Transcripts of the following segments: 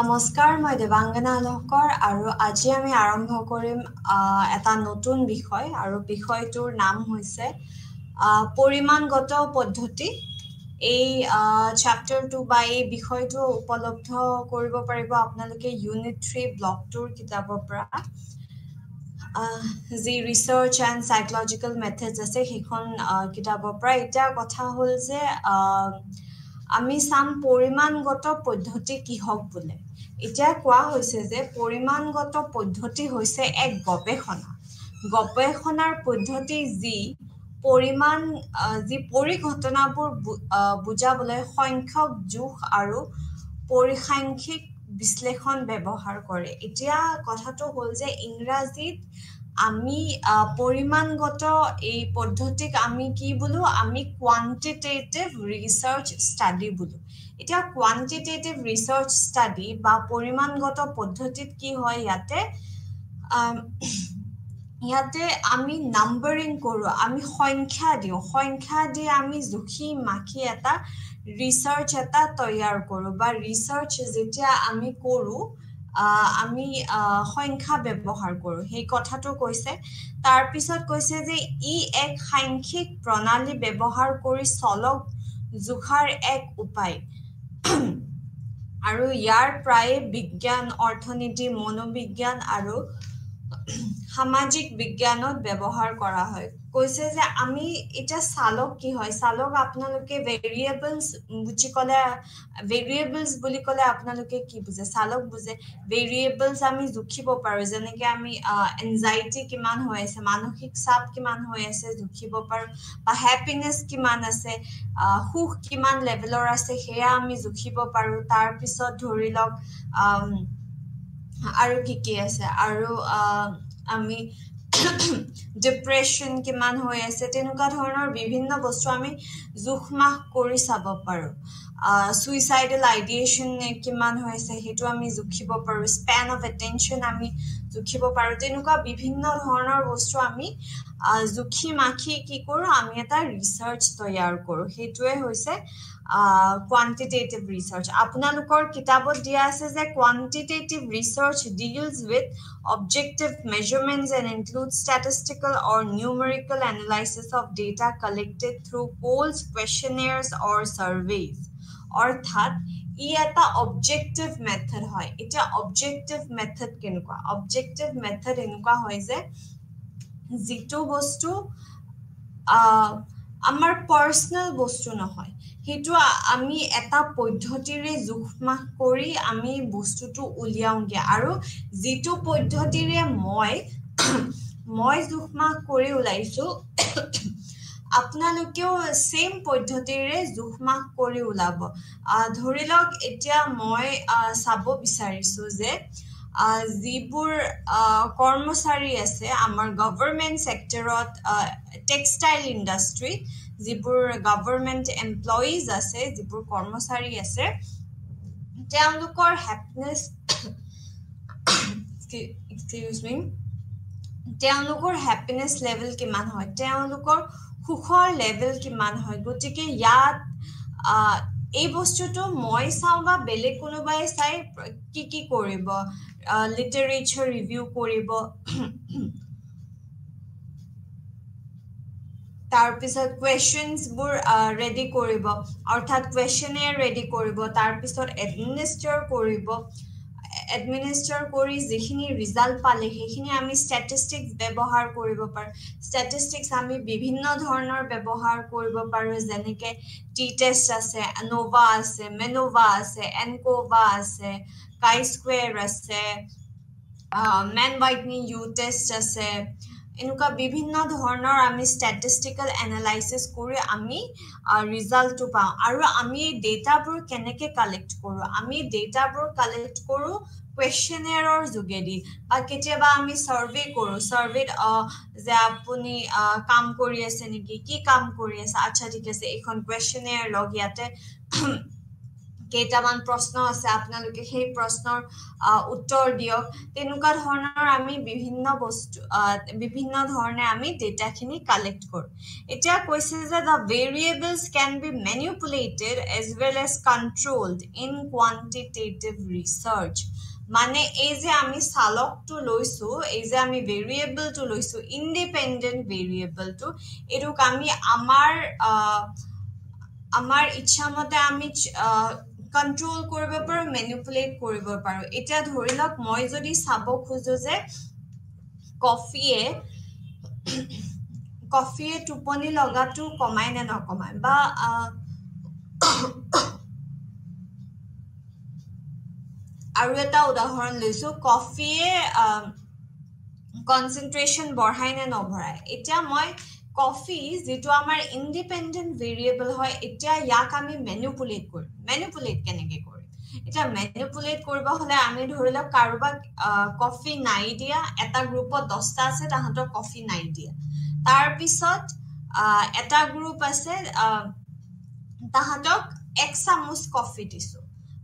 নমস্কাৰ মই দেৱাংগনা লহকৰ আৰু আজি আমি আৰম্ভ কৰিম এটা নতুন বিষয় আৰু বিষয়টোৰ নাম হৈছে পৰিমাণগত পদ্ধতি এই চেপ্টাৰটো বা এই বিষয়টো উপলব্ধ কৰিব পাৰিব আপোনালোকে ইউনিট 3 ব্লক 2 কিতাপৰ পৰা যি ৰিসাৰ্চ এণ্ড সাইকোলজিক্যাল মেথডছ আছে সেইখন কিতাপৰ পৰা এটা কথা হ'ল যে আমি সাম পৰিমাণগত পদ্ধতি কি হক বলে এটা কোৱা হৈছে যে পৰিমাণগত পদ্ধতি হৈছে এক গৱেষণাৰ পদ্ধতি যি পৰিমাণ যি পৰিঘটনাবোৰ বুজাবলৈ সংখ্যক জোখ আৰু পৰিসাংখ্যিক বিশ্লেষণ ব্যৱহাৰ কৰে এতিয়া কথাটো হ'ল যে ইংৰাজীত আমি পৰিমাণগত এই পদ্ধতিক আমি কি বলো আমি কোয়ান্টিটেটিভ ৰিসাৰ্চ স্টাডি বলো এটা কোয়ান্টিটেটিভ ৰিসাৰ্চ স্টাডি বা পৰিমাণগত পদ্ধতিত কি হয় ইয়াতে আমি নাম্বাৰিং কৰো আমি সংখ্যা দি আমি জুখি মাখি এটা ৰিসাৰ্চ এটা তৈয়াৰ কৰো বা ৰিসাৰ্চ যেতিয়া আমি কৰো আমি সংখ্যা ব্যৱহাৰ কৰো সেই কথাটো কৈছে তাৰ পিছত কৈছে যে ই এক সাংখ্যিক প্ৰণালী ব্যৱহাৰ কৰি চলক জুখাৰ এক উপায় আৰু ইয়াৰ প্ৰায় বিজ্ঞান অৰ্থনীতি মনোবিজ্ঞান আৰু সামাজিক বিজ্ঞানত ব্যৱহাৰ কৰা হয় কৈছে যে আমি এটা চালক কি হয় চালক আপোনালোকে ভেৰিয়েবলস বুলি কলে আপোনালোকে কি বুজে চালক বুজে ভেৰিয়েবলস আমি জুখিব পাৰো যেনেকৈ আমি এনজাইটি কিমান হৈ আছে মানসিক চাপ কিমান হৈ আছে জুখিব পাৰো বা হ্যাপিনেস কিমান আছে সুখ কিমান লেভেলৰ আছে হেয়া আমি জুখিব পাৰো তাৰ পিছত ধৰি লওক আৰু কি আছে আৰু আমি ডিপ্ৰেছন কিমান হৈ আছে তেনেকুৱা ধৰণৰ বিভিন্ন বস্তু আমি জুখমাখ কৰি চাব পাৰো সুইসাইডাল আইডিয়েশন কিমান হৈ আছে হেতু আমি জুখিব পাৰো স্প্যান অফ এটেনশন আমি জুখিব পাৰো তেনেকুৱা বিভিন্ন ধৰণৰ বস্তু আমি জুখি মাখি কি কৰো আমি এটা ৰিসাৰ্চ তৈয়াৰ কৰো হেতুৱে হৈছে quantitative research আপোনালোকৰ কিতাপত দিয়া আছে যে quantitative research deals with objective measurements and includes statistical or numerical analysis of data collected through polls questionnaires or surveys অৰ্থাৎ ই এটা অবজেক্টিভ মেথড হয় এটা অবজেক্টিভ মেথড কেনেকুৱা অবজেক্টিভ মেথড এনেকুৱা হয় যে যিটো বস্তু আমাৰ পাৰ্সোনাল বস্তু নহয় হেতু আমি এটা পদ্ধতিৰে জুখমাখ কৰি আমি বস্তুটো উলিয়াওঁগে আৰু যিটো পদ্ধতিৰে মই জুখমাখ কৰি উলাইছো আপোনালোকেও সেম পদ্ধতিৰে জুখমাখ কৰি উলাব ধৰি লওক এতিয়া মই চাব বিচাৰিছো যে যিবোৰ কৰ্মচাৰী আছে আমাৰ গভৰ্নমেন্ট সেক্টৰত টেক্সটাইল ইন্ডাষ্ট্ৰি যিবোৰ গভৰ্নমেন্ট এমপ্লয়িজ আছে যিবোৰ কৰ্মচাৰী আছে তেওঁলোকৰ হ্যাপিনেস এক্সকিউজ মি তেওঁলোকৰ হ্যাপিনেস লেভেল কিমান হয় তেওঁলোকৰ সুখৰ লেভেল কিমান হয় গতিকে ইয়াত এই বস্তুটো মই চাও বা বেলেগ কোনোবাই চাই কি কৰিব লিটাৰেচাৰ ৰিভিউ কৰিব তাৰ পিছত কোৱেশ্চনছ বোৰ ৰেডি কৰিব অৰ্থাৎ কোৱেশ্চনেয়াৰ ৰেডি কৰিব তাৰ পিছত এডমিনিষ্ট্ৰেট কৰি যিখিনি ৰিজাল্ট পালে সেইখিনি আমি ষ্টেটিষ্টিক্স ব্যৱহাৰ কৰিব পাৰো ষ্টেটিষ্টিক্স আমি বিভিন্ন ধৰণৰ ব্যৱহাৰ কৰিব পাৰো যেনেকে টি টেষ্ট আছে এনোভা আছে মেনোভা আছে এনকোভা আছে কাই স্কয়াৰ আছে ম্যান হোৱাইটনি ইউ টেষ্ট আছে এনেকুৱা বিভিন্ন ধৰণৰ আমি ষ্টেটিষ্টিক্যাল এনালাইসিস কৰি আমি ৰিজাল্টটো পাওঁ আৰু আমি ডেটাবোৰ কেনেকে কালেক্ট কৰো আমি ডেটাবোৰ কালেক্ট কৰো কোৱেশ্চনেয়াৰৰ যোগেদি বা কেতিয়াবা আমি সাৰ্ভে কৰো সাৰ্ভেত যে আপুনি কাম কৰি আছে নেকি কি কাম কৰি আছে আচ্ছা ঠিক আছে এখন কোৱেশ্চনেয়াৰ লগ ইয়াতে কেইটামান প্ৰশ্ন আছে আপোনালোকে সেই প্ৰশ্নৰ উত্তৰ দিয়ক তেনুকা ধৰণৰ আমি বিভিন্ন ধৰণে আমি ডেটাখিনি কালেক্ট কৰো এতিয়া কৈছে যে the variables can be manipulated as well as controlled in quantitative research মানে এই যে আমি সালকটো লৈছো এই যে আমি ভেৰিয়েবলটো লৈছো ইন্ডিপেন্ডেন্ট ভেৰিয়েবলটো এটোক আমি আমাৰ ইচ্ছা মতে আমি কন্ট্ৰোল কৰিব পাৰো ম্যানিপুলেট কৰিব পাৰো এটা ধৰি লওক মই যদি চাব খুজো যে কফিয়ে টোপনি লগাটো কমাই নে নকমাই বা আৰু এটা উদাহৰণ লৈছো কফিয়ে কনসেন্ট্ৰেশন বঢ়াই নে নবঢ়াই এতিয়া মই কফি যেটো আমাৰ ইন্ডিপেন্ডেন্ট ভেৰিয়েবল হয় এতিয়া ইয়াক আমি ম্যানিপুলেট কেনেকে কৰিম এটা ম্যানিপুলেট কৰিব হলে আমি ধৰিলা কাৰোবাক কফি নাই দিয়া এটা গ্ৰুপত 10টা আছে তাহাঁতৰ কফি নাই দিয়া তাৰ পিছত এটা গ্ৰুপ আছে তাহাঁতক 1 চামুচ কফি দিছো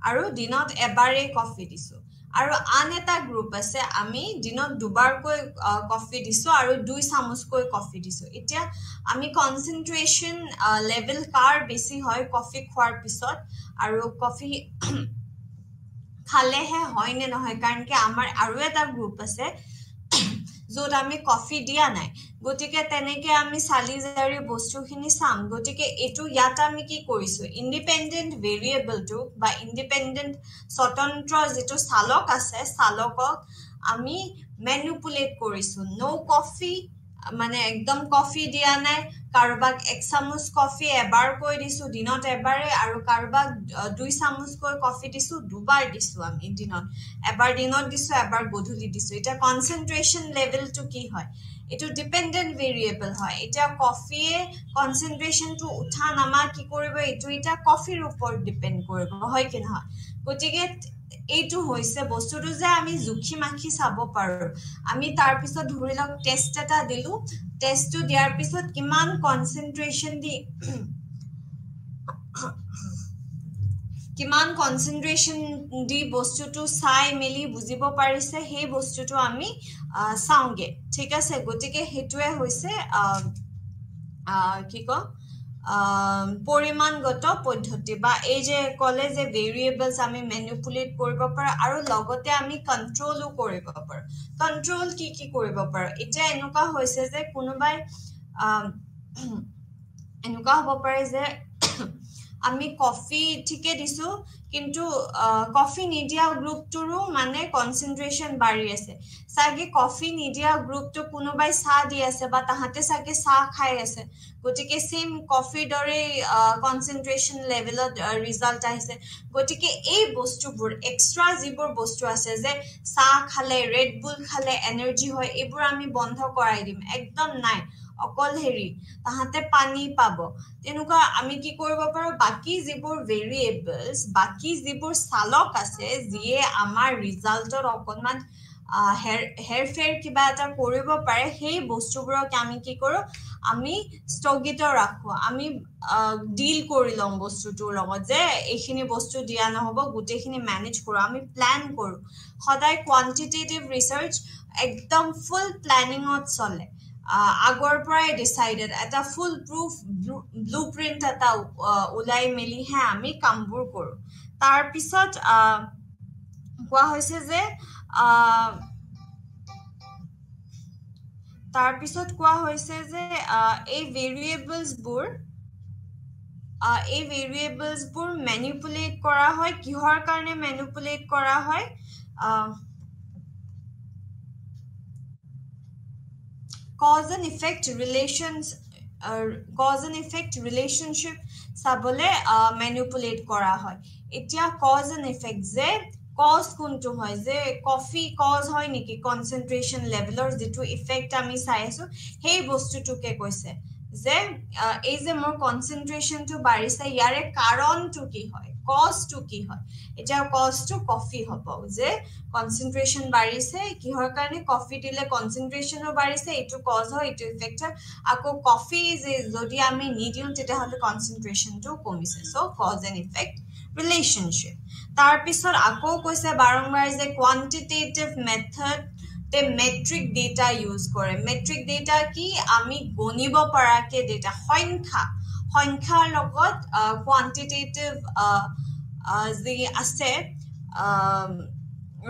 আৰু দিনত এবাৰে কফি দিছো আৰু আন এটা গ্ৰুপ আছে আমি দিনত দুবাৰকৈ কফি দিছো আৰু 2 চামুচকৈ কফি দিছো এতিয়া আমি কনসেন্ট্ৰেশন লেভেল কাৰ বেছি হয় কফি খোৱাৰ পিছত আৰু কফি খালেহে হয় নে নহয় কাৰণ কি আমাৰ আৰু এটা গ্ৰুপ আছে যত আমি কফি দিয়া নাই গটিকে তেনেকে আমি সালিজাৰি বস্তুখিনি চাম গটিকে এটো ইয়াত আমি কি কৰিছো ইন্ডিপেন্ডেন্ট ভেৰিয়েবলটো বা ইন্ডিপেন্ডেন্ট স্বতন্ত্ৰ যেটো সালক আছে সালকক আমি ম্যানিপুলেট কৰিছো নো কফি মানে একদম কফি দিয়া নাই কাৰোবাক 1 চামুচ কফি এবাৰ কৈ দিছো দিনত এবাৰে আৰু কাৰোবাক 2 চামুচ কৈ কফি দিছো দুবাৰ দিছো আমি দিনত এবাৰ দিনত দিছো এবাৰ গধূলি দিছো এটা কনসেন্ট্ৰেশন লেভেলটো কি হয় এটো ডিপেন্ডেন্ট ভেৰিয়েবল হয় এটা কফিয়ে কনসেন্ট্ৰেশনটো উঠা নামা কি কৰিব এটো এটা কফিৰ ওপৰত ডিপেন্ড কৰিব হয় কি নহয় গটিকে এইটো হৈছে বস্তুটো যে আমি জুখি মাখি চাব পাৰো আমি তাৰ পিছত ধৰিলক টেস্ট এটা দিলু টেস্টটো দিয়াৰ পিছত কিমান কনসেন্ট্ৰেশন দি কিমান কনসেন্ট্ৰেশন দি বস্তুটো চাই মেলি বুজিব পাৰিছে সেই বস্তুটো আমি চাওঁগে ঠিক আছে গটিকে হেতুৱে হৈছে কি ক পৰিমাণগত পদ্ধতি বা এই যে কলে যে ভেৰিয়েবলস আমি ম্যানিপুলেট কৰিব পাৰো আৰু লগতে আমি কন্ট্ৰোলও কৰিব পাৰো কন্ট্ৰোল কি কৰিব পাৰো এটা এনেকুৱা হৈছে যে কোনোবাই এনেকুৱা হ'ব পাৰে যে আমি কফি ঠিকে দিছো কিন্তু কফি নিদিয়া গ্ৰুপটোৰো মানে কনসেন্ট্ৰেশন বাঢ়ি আছে সাগে কফি নিদিয়া গ্ৰুপটো কোনোবাই চাহ দি আছে বা তাহাতে সাগে চাহ খাই আছে গটিকে সেম কফি দৰে কনসেন্ট্ৰেশন লেভেলত ৰিজাল্ট আহিছে গটিকে এই বস্তুবোৰ এক্সট্ৰা যিবোৰ বস্তু আছে যে চাহ খালে ৰেড বুল খালে এনাৰ্জি হয় এইবোৰ আমি বন্ধ কৰাই দিম একদম নাই অকল হেৰি তাহাতে পানী পাব তেনুকা আমি কি কৰিব পাৰো বাকি যিবোৰ ভেৰিয়েবলস বাকি যিবোৰ সালক আছে যিয়ে আমাৰ ৰিজাল্টৰ অকনমান হেৰফেৰ কিবা এটা কৰিব পাৰে সেই বস্তুবোৰক আমি কি কৰো আমি স্থগিত ৰাখো আমি ডিল কৰি লম বস্তুটোৰ লগত যে এইখিনি বস্তু দিয়া নহব গুটেখিনি মেনেজ কৰো আমি প্ল্যান কৰো সদায় কোয়ান্টিটেটিভ ৰিসাৰ্চ একদম ফুল প্ল্যানিংত চলে আগৰ পৰাই ডিসাইডেড এটা ফুল প্ৰুফ ব্লুপ্ৰিন্ট এটা উলাই মেলি হে আমি কামবোৰ কৰো তাৰ পিছত কোৱা হৈছে যে তাৰ পিছত কোৱা হৈছে যে এই ভেৰিয়েবলস বোৰ ম্যানিপুলেট কৰা হয় কিহৰ কাৰণে ম্যানিপুলেট কৰা হয় cause and effect relationship sabole manipulate kora hoy etia cause and effect je cause kuntu hoy je coffee cause hoy niki concentration level or jitu effect ami sai asu hey bostu to ke koise je ei je more concentration to barise yare karon to ki hoy cause to ki hoy eta cause to coffee hobo je concentration barise kihor karone coffee dile concentration o barise etu cause hoy etu effect ako coffee je jodi ami nidium tete hole concentration to komise so cause and effect relationship তাৰ পিছত আকৌ কৈছে বাৰংবাৰ যে quantitative method তে matric data use কৰে matric data কি আমি গণিব পৰাকে ডেটা সংখ্যাৰ লগত কোৱান্টিটেটিভ যি আছে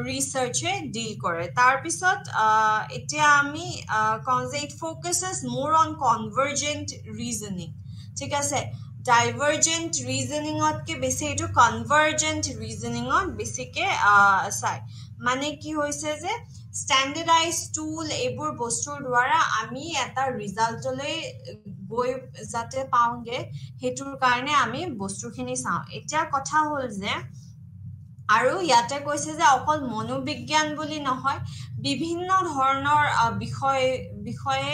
ৰিসাৰ্চে ডিল কৰে তাৰ পিছত এতিয়া আমি কওঁ যে it focuses more on convergent reasoning ঠিক আছে ডাইভার্জেন্ট রিজনিংতকে বেছি এটো কনভার্জেন্ট রিজনিংত বেছিকে চাই মানে কি হৈছে যে স্ট্যান্ডার্ডাইজ টুল এইবোৰ বস্তুৰ দ্বাৰা আমি এটা ৰিজাল্টলৈ গৈ যাতে পাওঁগে হেতুৰ কাৰণে আমি বস্তুখিনি চাওঁ এতিয়া কথা হ'ল যে আৰু ইয়াতে কৈছে যে অকল মনোবিজ্ঞান বুলি নহয় বিভিন্ন ধৰণৰ বিষয়ে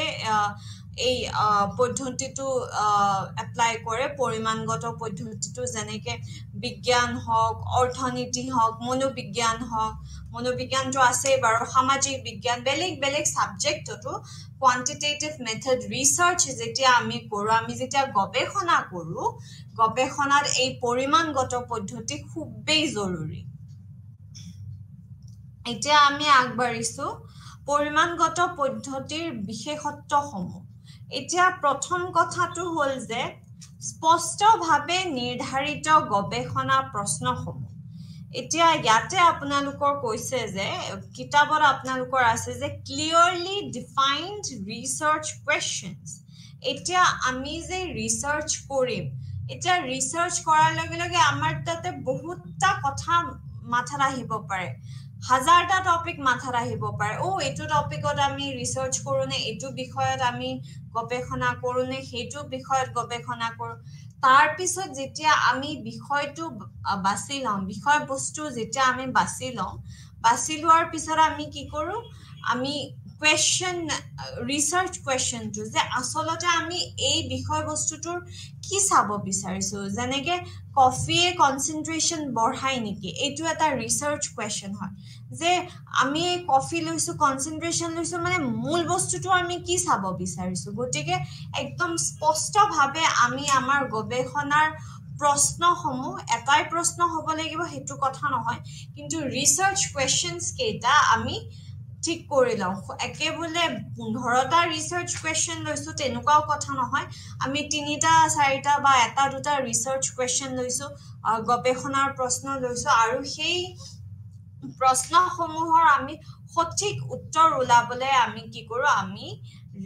এই পদ্ধতিটো এপ্লাই কৰে পৰিমাণগত পদ্ধতিটো যেনেকে বিজ্ঞান হওক অৰ্থনীতি হওক মনোবিজ্ঞানটো আছে বাৰু সামাজিক বিজ্ঞান বেলেগ সাবজেক্টটো কোয়ান্টিটেটিভ মেথড ৰিসাৰ্চ যেতিয়া আমি কৰো আমি যেতিয়া গৱেষণা কৰো গৱেষণাত এই পৰিমাণগত পদ্ধতি খুবেই জৰুৰী এতিয়া আমি আগবাঢ়িছো পৰিমাণগত পদ্ধতিৰ বিশেষত্বসমূহ এতিয়া প্ৰথম কথাটো হ'ল যে স্পষ্টভাৱে নিৰ্ধাৰিত গৱেষণা প্ৰশ্নসমূহ এতিয়া ইয়াতে আপোনালোকৰ কৈছে যে কিতাপত আপোনালোকৰ আছে যে ক্লিয়াৰলি ডিফাইন্ড ৰিসাৰ্চ কোৱেশ্চনছ এতিয়া আমি যে ৰিসাৰ্চ কৰিম এতিয়া ৰিসাৰ্চ কৰাৰ লগে লগে আমাৰ তাতে বহুতটা কথা মাথাত আহিব পাৰে হাজাৰটা টপিক মাথাত আহিব পাৰে এইটো টপিকত আমি ৰিসাৰ্চ কৰোনে এইটো বিষয়ত আমি গৱেষণা কৰোনে সেইটো বিষয়ত গৱেষণা কৰো তাৰ পিছত যেতিয়া আমি বিষয়টো বাছি লম বিষয়বস্তু যেতিয়া আমি বাছি লোৱাৰ পিছত আমি কি কৰো আমি question research question যে আসলতে আমি এই বিষয়বস্তুটোৰ কি চাব বিচাৰিছো যেনেকে কফিয়ে কনসেন্ট্ৰেশন বঢ়াই নেকি এইটো এটা ৰিসাৰ্চ কোৱেশ্চন হয় যে আমি কফি লৈছো কনসেন্ট্ৰেশন লৈছো মানে মূল বস্তুটো আমি কি চাব বিচাৰিছো গটিকে একদম স্পষ্টভাৱে আমি আমাৰ গৱেষণাৰ প্ৰশ্নসমূহ এটাই প্ৰশ্ন হ'ব লাগিব হেতু কথা নহয় কিন্তু ৰিসাৰ্চ কোৱেশ্চনছ কেইটা আমি ঠিক কৰি লওঁ একেবলে 15টা ৰিসাৰ্চ কোৱেশ্চন লৈছো তেনুকাও কথা নহয় আমি 3টা 4টা বা এটা দুটা ৰিসাৰ্চ কোৱেশ্চন লৈছো গৱেষণাৰ প্ৰশ্ন লৈছো আৰু সেই প্ৰশ্নসমূহৰ আমি সঠিক উত্তৰ উলাবলে আমি কি কৰো আমি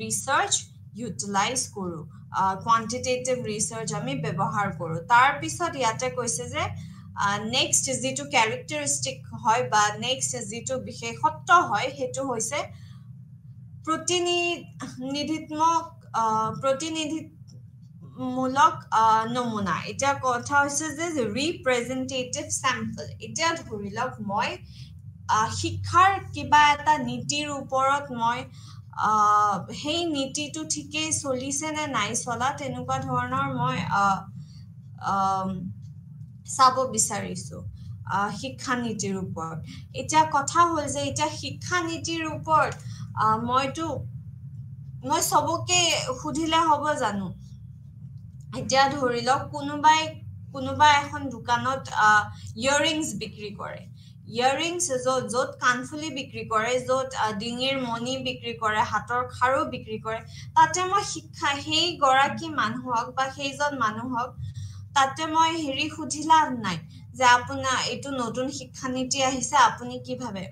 ৰিসাৰ্চ ইউটিলাইজ কৰো কোয়ান্টিটেটিভ ৰিসাৰ্চ আমি ব্যৱহাৰ কৰো তাৰ পিছত ইয়াতে কৈছে যে নেক্সট যেটো ক্যাৰেক্টাৰিস্টিক হয় বা নেক্সট যেটো বিশেষত্ব হয় হেতু হৈছে প্ৰতিনিধিত্বমূলক নমুনা এটা কথা হৈছে যে ৰিপ্ৰেজেন্টেটিভ স্যাম্পল এটা ধৰিলক মই শিক্ষাৰ কিবা এটা নীতিৰ ওপৰত মই হেই নীতিটো ঠিকে চলিছে নে নাই চলা তেনুকা ধৰণৰ মই চাব বিচাৰিছো শিক্ষা নীতিৰ ওপৰত এটা কথা হ'ল যে এটা শিক্ষা নীতিৰ ওপৰত মই সবকে খুদিলে হ'ব জানো এতিয়া ধৰিলক কোনোবা এখন দোকানত ইয়াৰিংছ বিক্ৰী কৰে ইয়াৰিংছ য'ত কানফুলি বিক্ৰী কৰে য'ত ডিঙিৰ মণি বিক্ৰী কৰে হাতৰ খাৰু বিক্ৰী কৰে তাতে মই শিক্ষা হেই গৰাকী মানুহক বা সেইজন মানুহক তাতে মই হেৰি খুদিলা নাই যে আপোনা এটো নতুন শিক্ষা নীতি আহিছে আপুনি কি ভাবে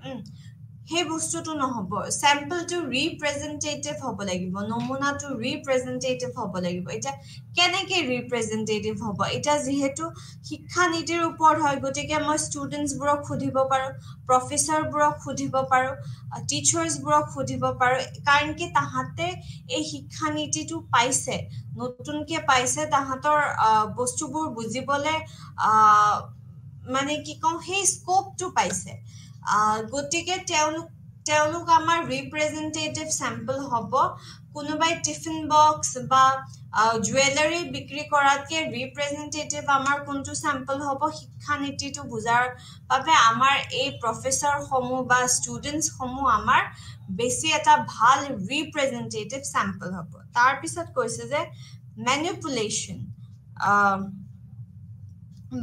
হে বস্তুটো নহব স্যাম্পল টু ৰিপ্ৰেজেন্টেটিভ হ'ব লাগিব নমুনা টু ৰিপ্ৰেজেন্টেটিভ হ'ব লাগিব এটা কেনেকে ৰিপ্ৰেজেন্টেটিভ হ'ব এটা যেহেতু শিক্ষা নীতিৰ ওপৰত হয় গটিকে মই ষ্টুডেন্টস বোৰক খুদিব পাৰো প্ৰফেসৰ বোৰক খুদিব পাৰো টিচাৰ্স বোৰক খুদিব পাৰো কাৰণ কি তাহাতে এই শিক্ষা নীতিটো পাইছে নতুনকে পাইছে তাহাতৰ বস্তুবোৰ বুজিবলে মানে কি কম হে স্কোপটো পাইছে গটিকে তেওঁলোক আমাৰ ৰিপ্ৰেজেন্টেটিভ স্যাম্পল হ'ব কোনোবাই টিফিন বক্স বা জুৱেলাৰী বিক্ৰী কৰাতকে ৰিপ্ৰেজেন্টেটিভ আমাৰ কোনটো স্যাম্পল হ'ব শিক্ষা নীতিটো বুজাৰ বাবে আমাৰ এই প্ৰফেসৰ সমূহ বা ষ্টুডেন্টস সমূহ আমাৰ বেছি এটা ভাল ৰিপ্ৰেজেন্টেটিভ স্যাম্পল হ'ব তাৰ পিছত কৈছে যে ম্যানিপুলেশন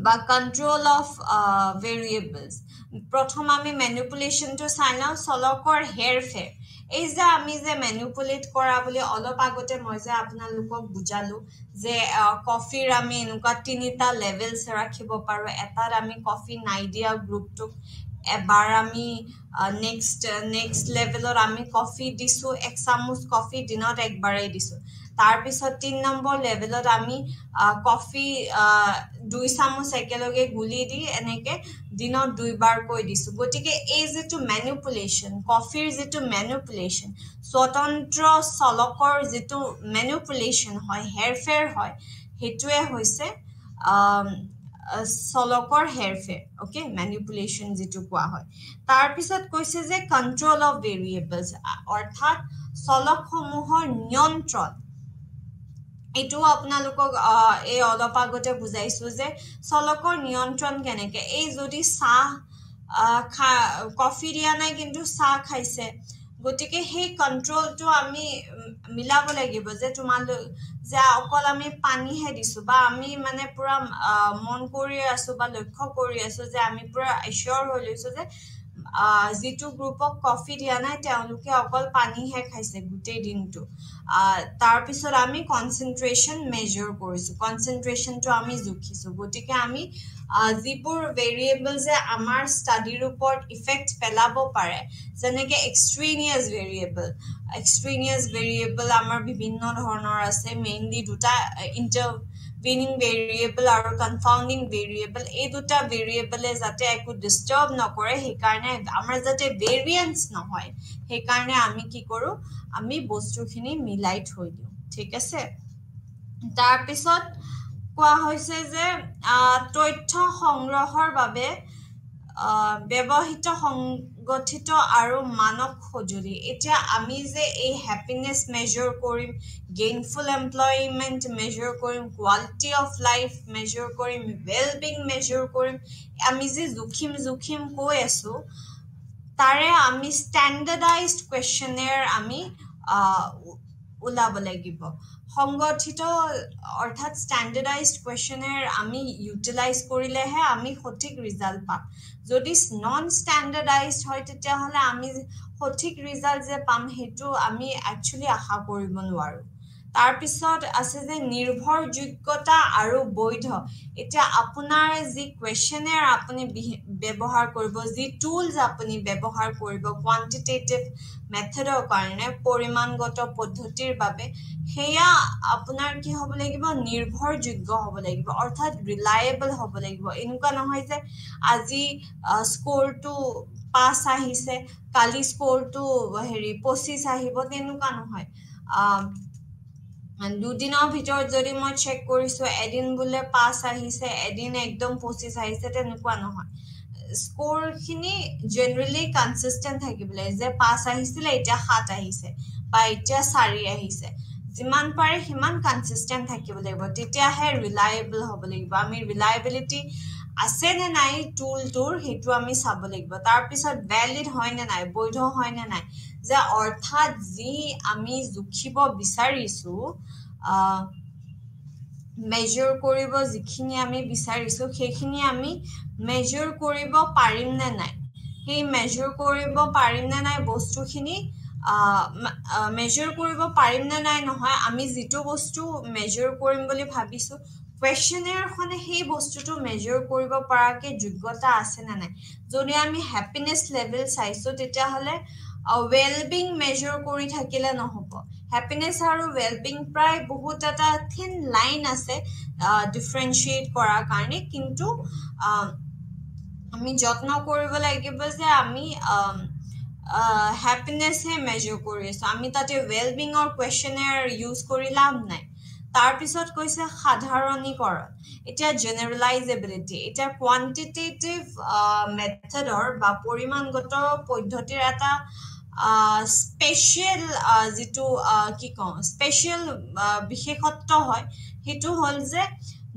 বা কন্ট্ৰোল অফ ভেৰিয়েবলস প্ৰথম আমি ম্যানিপুলেশনটো চাই লওঁ চলকৰ হেৰফেৰ এই যে আমি যে ম্যানিপুলেট কৰা বুলি অলপ আগতে মই যে আপোনালোকক বুজালো যে কফিৰ আমি এনেকুৱা তিনিটা লেভেলছ ৰাখিব পাৰো এটাত আমি কফি নাই দিয়া গ্ৰুপটোক এবাৰ আমি নেক্সট লেভেলত আমি কফি দিছো এক চামুচ কফি দিনত একবাৰেই দিছো তাৰ পিছত 3 নম্বৰ লেভেলত আমি কফি 2 চামুচ একেলগে গুলি দি এনেকে দিনত দুইবাৰ কৈ দিছো গতিকে এই যেটো ম্যানিপুলেশন কফিৰ যেটো ম্যানিপুলেশন স্বতন্ত্ৰ চলকৰ যেটো ম্যানিপুলেশন হয় হেৰফেৰ হয় হেতুৱে হৈছে চলকৰ হেৰফেৰ ওকে ম্যানিপুলেশন যেটো কোৱা হয় তাৰ পিছত কৈছে যে কন্ট্ৰোল অফ ভেৰিয়েবলস অৰ্থাৎ চলকসমূহৰ নিয়ন্ত্ৰণ এটো আপোনালোকক এই অলপ আগতে বুজাইছো যে চলকৰ নিয়ন্ত্ৰণ কেনেকে এই যদি চাহ কফি দিয়া নাই কিন্তু চাহ খাইছে গতিকে সেই কন্ট্ৰোলটো আমি মিলাব লাগিব যে তোমালোক যে অকল আমি পানীহে দিছো বা আমি মানে পুৰা মন কৰি আছো বা লক্ষ্য কৰি আছো যে আমি পুৰা এশ্যোৰ হৈ লৈছো যে যেটো গ্ৰুপক কফি দিয়া নাই তেওঁলোকে অকল পানীহে খাইছে গোটেই দিনটো তাৰ পিছত আমি কনসেন্ট্ৰেশন মেজাৰ কৰিছো কনসেন্ট্ৰেশনটো আমি জুখিছো গতিকে আমি যিবোৰ ভেৰিয়েবল যে আমাৰ ষ্টাডিৰ ওপৰত ইফেক্ট পেলাব পাৰে যেনেকে এক্সট্ৰেনিয়াস ভেৰিয়েবল আমাৰ বিভিন্ন ধৰণৰ আছে মেইনলি দুটা ইন্টাৰভেনিং ভেৰিয়েবল আৰু কনফাউন্ডিং ভেৰিয়েবল এই দুটা ভেৰিয়েবলে যাতে একো ডিস্টাৰ্ব নকৰে সেই কাৰণে আমাৰ যাতে ভেৰিয়েন্স নহয় সেই কাৰণে আমি কি কৰো আমি বস্তুখিনি মিলাই থৈ দিও ঠিক আছে তাৰ পিছত কোৱা হৈছে যে তথ্য সংগ্ৰহৰ বাবে ব্যৱহৃত সংগঠিত আৰু মানক সজুলি এতিয়া আমি যে এই হ্যাপিনেস মেজাৰ কৰিম গেইনফুল এমপ্লয়মেন্ট মেজাৰ কৰিম কোয়ালিটি অফ লাইফ মেজাৰ কৰিম ওয়েলবিং মেজাৰ কৰিম আমি যে জুখিম কৈ আছো তাৰে আমি স্ট্যান্ডাৰ্ডাইজড কোয়েশ্চনেৰ আমি উলাব লাগিব সংগঠিত অৰ্থাৎ স্ট্যান্ডাৰ্ডাইজড কোয়েশ্চনেৰ আমি ইউটিলাইজ কৰিলেহে আমি সঠিক ৰিজাল্ট পাম যদি নন স্ট্যান্ডাৰ্ডাইজড হয় তেতিয়া হলে আমি সঠিক ৰিজাল্ট যে পাম হেতু আমি একচুয়ালি আশা কৰিব নোৱাৰো তাৰ পিছত আছে যে নিৰ্ভৰযোগ্যতা আৰু বৈধ এটা আপোনাৰ যি কোয়েশ্চনেৰ আপুনি ব্যৱহাৰ কৰিব যি টুলস আপুনি ব্যৱহাৰ কৰিব কোয়ান্টিটেটিভ মেথডৰ কাৰণে পৰিমাণগত পদ্ধতিৰ বাবে হেয়া আপোনাৰ কি হ'ব লাগিব নিৰ্ভৰযোগ্য হ'ব লাগিব অৰ্থাৎ ৰিলায়েবল হ'ব লাগিব এনেকুৱা নহয় যে আজি স্কোৰটো 5 আহিছে কালি স্কোৰটো হেৰি 25 আহিব তেনেকুৱা নহয় দুদিনৰ ভিতৰত যদি মই চেক কৰিছো এদিন বুলে 5 আহিছে এদিন একদম 25 আহিছে তেনেকুৱা নহয় স্কোৰ খিনি জেনাৰেলি কনসিস্টেন্ট থাকিবলে যে 5 আহিছিল এতিয়া 7 আহিছে বা এতিয়া 4 আহিছে যিমান পাৰে হিমান কনসিস্টেন্ট থাকিব লাগিব তেতিয়াহে ৰিলায়েবল হ'ব লাগিব আমি ৰিলায়েবিলিটি আছে নে নাই টুলটোৰ হেতু আমি চাব লাগিব তাৰ পিছত ভ্যালিড হয় নে নাই বৈধ হয় নে নাই যে অৰ্থাৎ যি আমি জুখিব বিচাৰিছো মেজাৰ কৰিব যিখিনি আমি বিচাৰিছো সেইখিনি আমি মেজাৰ কৰিব পাৰিম নে নাই সেই মেজাৰ কৰিব পাৰিম নে নাই বস্তুখিনি মেজাৰ কৰিব পাৰিম নে নাই নহয় আমি যেটো বস্তু মেজাৰ কৰিম বুলি ভাবিছো কোয়েশ্চনেৰ খনে সেই বস্তুটো মেজাৰ কৰিব পৰাকে যোগ্যতা আছে নে নাই যদি আমি হ্যাপিনেস লেভেল চাইছো তেতিয়া হলে ওয়েলবিং মেজার কৰি থাকিলে নহব হ্যাপিনেস আৰু ওয়েলবিং প্ৰায় বহুত এটা থিন লাইন আছে ডিফাৰেন্সিয়েট কৰাৰ কাৰণে কিন্তু আমি যত্ন কৰিব লাগিব যে আমি হ্যাপিনেস হে মেজাৰ কৰি আছো আমি তাতে ওয়েলবিং অৰ কোয়েশ্চনেৰ ইউজ কৰি লাভ নাই তাৰ পিছত কৈছে সাধাৰণীকৰণ এটা জেনাৰেলাইজেবিলিটি এটা কোয়ান্টিটেটিভ মেথডৰ বা পৰিমাণগত পদ্ধতিৰ এটা স্পেশাল যেটো কি কম স্পেশাল বিশেষত্ব হয় হেতু হল যে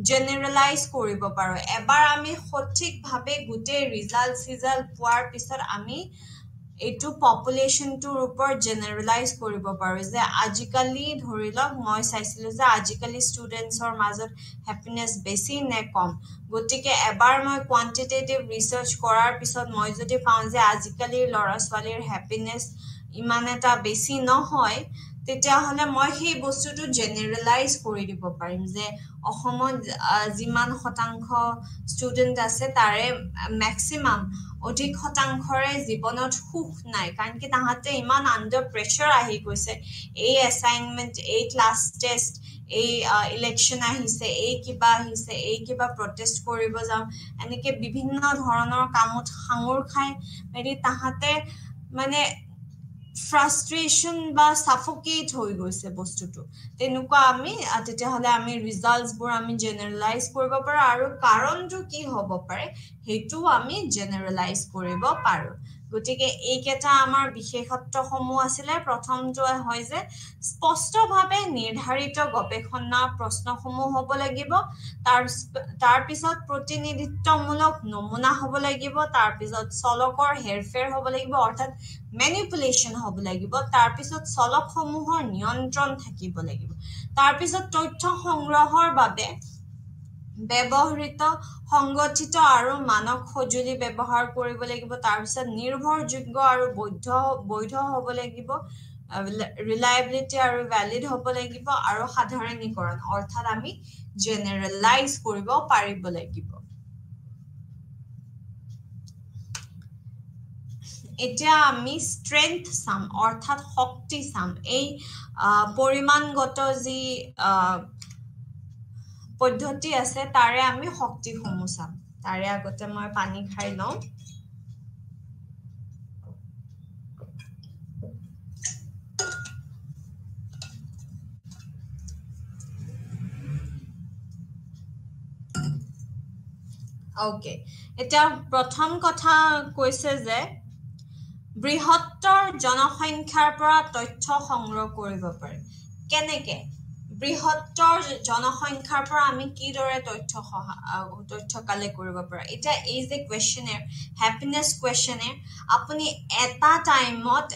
জেনাৰেলাইজ কৰিব পাৰো এবাৰ আমি সঠিক ভাবে গুটে ৰিজাল্ট পোৱাৰ পিছত আমি এইটো পপুলেশ্যনটোৰ ওপৰত জেনেৰেলাইজ কৰিব পাৰো যে আজিকালি ধৰি লওক মই চাইছিলো যে আজিকালি ষ্টুডেণ্টছৰ মাজত হেপিনেছ বেছি নে কম গতিকে এবাৰ মই কোৱান্টিটেটিভ ৰিচাৰ্চ কৰাৰ পিছত মই যদি পাওঁ যে আজিকালি ল'ৰা ছোৱালীৰ হেপিনেছ ইমান এটা বেছি নহয় তেতিয়াহ'লে মই সেই বস্তুটো জেনেৰেলাইজ কৰি দিব পাৰিম যে অসমত যিমান শতাংশ ষ্টুডেণ্ট আছে তাৰে মেক্সিমাম অধিক শতাংশৰে জীৱনত সুখ নাই কাৰণ কি তাহাঁতে ইমান আণ্ডাৰ প্ৰেছাৰ আহি গৈছে এই এছাইনমেণ্ট এই ক্লাছ টেষ্ট এই ইলেকশ্যন আহিছে এই কিবা প্ৰটেষ্ট কৰিব যাওঁ এনেকে বিভিন্ন ধৰণৰ কামত সাঙুৰ খাই মেলি তাহাঁতে মানে ফ্ৰাষ্ট্ৰেশ্যন বা সাফোকেট হৈ গৈছে বস্তুটো তেনেকুৱা আমি তেতিয়াহ'লে আমি ৰিজাল্টছবোৰ আমি জেনেৰেলাইজ কৰিব পাৰোঁ আৰু কাৰণটো কি হ'ব পাৰে সেইটো আমি জেনেৰেলাইজ কৰিব পাৰোঁ গতিকে এইকেইটা আমাৰ বিশেষত্বসমূহ আছিলে প্ৰথমটো হয় যে স্পষ্টভাৱে নিৰ্ধাৰিত গৱেষণা প্ৰশ্নসমূহ হ'ব লাগিব তাৰপিছত প্ৰতিনিধিত্বমূলক নমুনা হ'ব লাগিব তাৰপিছত চলকৰ হেৰফেৰ হ'ব লাগিব অৰ্থাৎ মেনিপুলেশ্যন হ'ব লাগিব তাৰপিছত চলকসমূহৰ নিয়ন্ত্ৰণ থাকিব লাগিব তাৰপিছত তথ্য সংগ্ৰহৰ বাবে ব্যৱহৃত সংগঠিত আৰু মানক সঁজুলি ব্যৱহাৰ কৰিব লাগিব তাৰপিছত নিৰ্ভৰযোগ্য আৰু বৈধ হ'ব লাগিব ৰিলায়েবিলিটি আৰু ভ্যালিড হ'ব লাগিব আৰু সাধাৰণীকৰণ অৰ্থাৎ আমি জেনেৰেলাইজ কৰিব পাৰিব লাগিব এতিয়া আমি ষ্ট্ৰেংথ চাম অৰ্থাৎ শক্তি চাম এই পৰিমাণগত যি পদ্ধতি আছে তাৰে আমি শক্তিসমূহ চাম তাৰে আগতে মই পানী খাই লওঁ ওকে এটা প্ৰথম কথা কৈছে যে বৃহত্তৰ জনসংখ্যাৰ পৰা তথ্য সংগ্ৰহ কৰিব পাৰে কেনেকে বৃহত্তৰ জনসংখ্যাৰ পৰা আমি কিদৰে তথ্য কালেক্ট কৰিব পাৰো এটা এই যে কোৱেশ্চনেৰ হ্যাপিনেছ কোৱেশ্চনেৰ আপুনি এটা টাইমত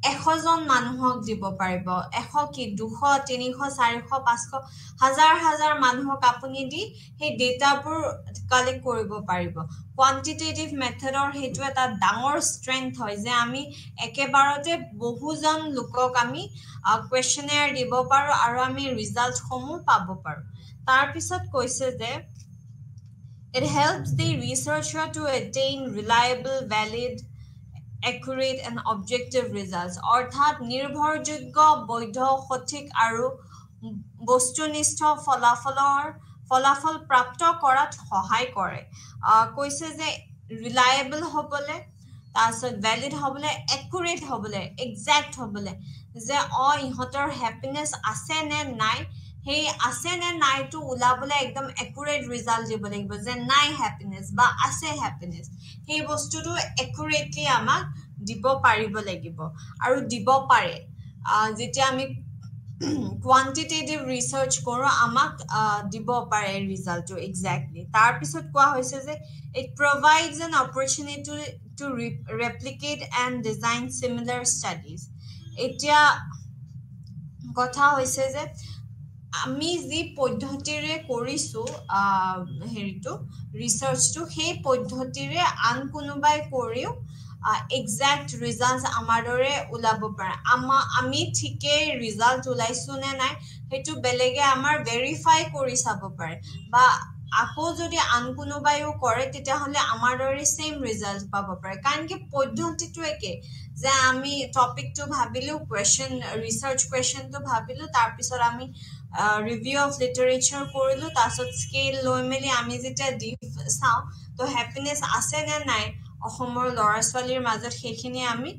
100 জন মানুহক দিব পাৰিব 100 কি 200 300 400 500 হাজাৰ মানুহক আপুনি দি সেই ডেটাবোৰ কালেক্ট কৰিব পাৰিব কোৱান্টিটেটিভ মেথডৰ হেতু এটা ডাঙৰ ষ্ট্ৰেংথ হয় যে আমি একেবাৰতে বহুজন লোকক আমি কোৱেশ্চনেৰ দিব পাৰো আৰু আমি ৰিজাল্ট সমূহ পাব পাৰো তাৰ পিছত কৈছে যে it helps the researcher to attain reliable valid accurate and objective results অৰ্থাৎ নিৰ্ভৰযোগ্য বৈধ সঠিক আৰু বস্তুনিষ্ঠ ফলাফল প্ৰাপ্ত কৰাত সহায় কৰে কৈছে যে ৰিলায়েবল হ'বলে তাৰপিছত ভ্যালিড হ'বলে একুৰেট হ'বলে এক্সাক্ট হ'বলে যে ইহঁতৰ হ্যাপিনেছ আছে নে নাই সেই আছে নে নাইটো উলাবলে একদম একুৰেট ৰিজাল্ট দিব লাগিব যে নাই হ্যাপিনেছ বা আছে হ্যাপিনেছ সেই বস্তুটো একুৰেটলি আমাক দিব পাৰিব লাগিব আৰু দিব পাৰে যেতিয়া আমি কোয়ান্টিটেটিভ ৰিসাৰ্চ কৰো আমাক দিব পাৰে ৰিজাল্টটো এক্স্যাক্টলি তাৰ পিছত কোৱা হৈছে যে it provides an opportunity to replicate and design similar studies এতিয়া কথা হৈছে যে আমি যি পদ্ধতিৰে কৰিছো হেৰিটো ৰিসাৰ্চটো সেই পদ্ধতিৰে আন কোনোবাই কৰিও exact results আমাৰৰে উলাব পাৰে আমি ঠিকে ৰিজাল্ট উলাইছো নে নাই হেতু বেলেগে আমাৰ ভেৰিফাই কৰি চাব পাৰে বা আকৌ যদি আন কোনোবাইও কৰে তেতিয়া হলে আমাৰৰে সেম ৰিজাল্ট পাব পাৰে কাৰণ কি পদ্ধতিটো একে যে আমি টপিকটো ভাবিলো কোৱেশ্চন ৰিসাৰ্চ কোৱেশ্চনটো ভাবিলো তাৰ পিছত আমি ৰিভিউ অফ লিটাৰেচাৰ কৰিলো তাৰপিছত স্কেল লৈ মেলি আমি যেতিয়া দি চাও তো হ্যাপিনেছ আছে নে নাই অসমৰ ল'ৰা ছোৱালীৰ মাজত সেইখিনি আমি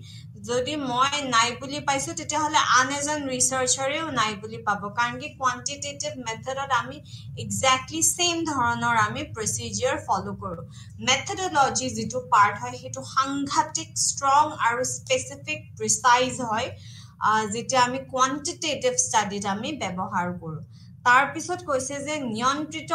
যদি মই নাই বুলি পাইছো তেতিয়া হলে আন এজন ৰিসাৰ্চাৰেও নাই বুলি পাব কাৰণ কি কোয়ান্টিটেটিভ মেথডত আমি এক্স্যাক্টলি সেম ধৰণৰ আমি প্ৰসিডিউৰ ফলো কৰো মেথডোলজি যেটো পাৰ্ট হয় হেতু সাংঘাতিক ষ্ট্ৰং আৰু স্পেসিফিক প্ৰিসাইজ হয় যেটা আমি কোয়ান্টিটেটিভ ষ্টাডিত আমি ব্যৱহাৰ কৰো তাৰ পিছত কৈছে যে নিয়ন্ত্ৰিত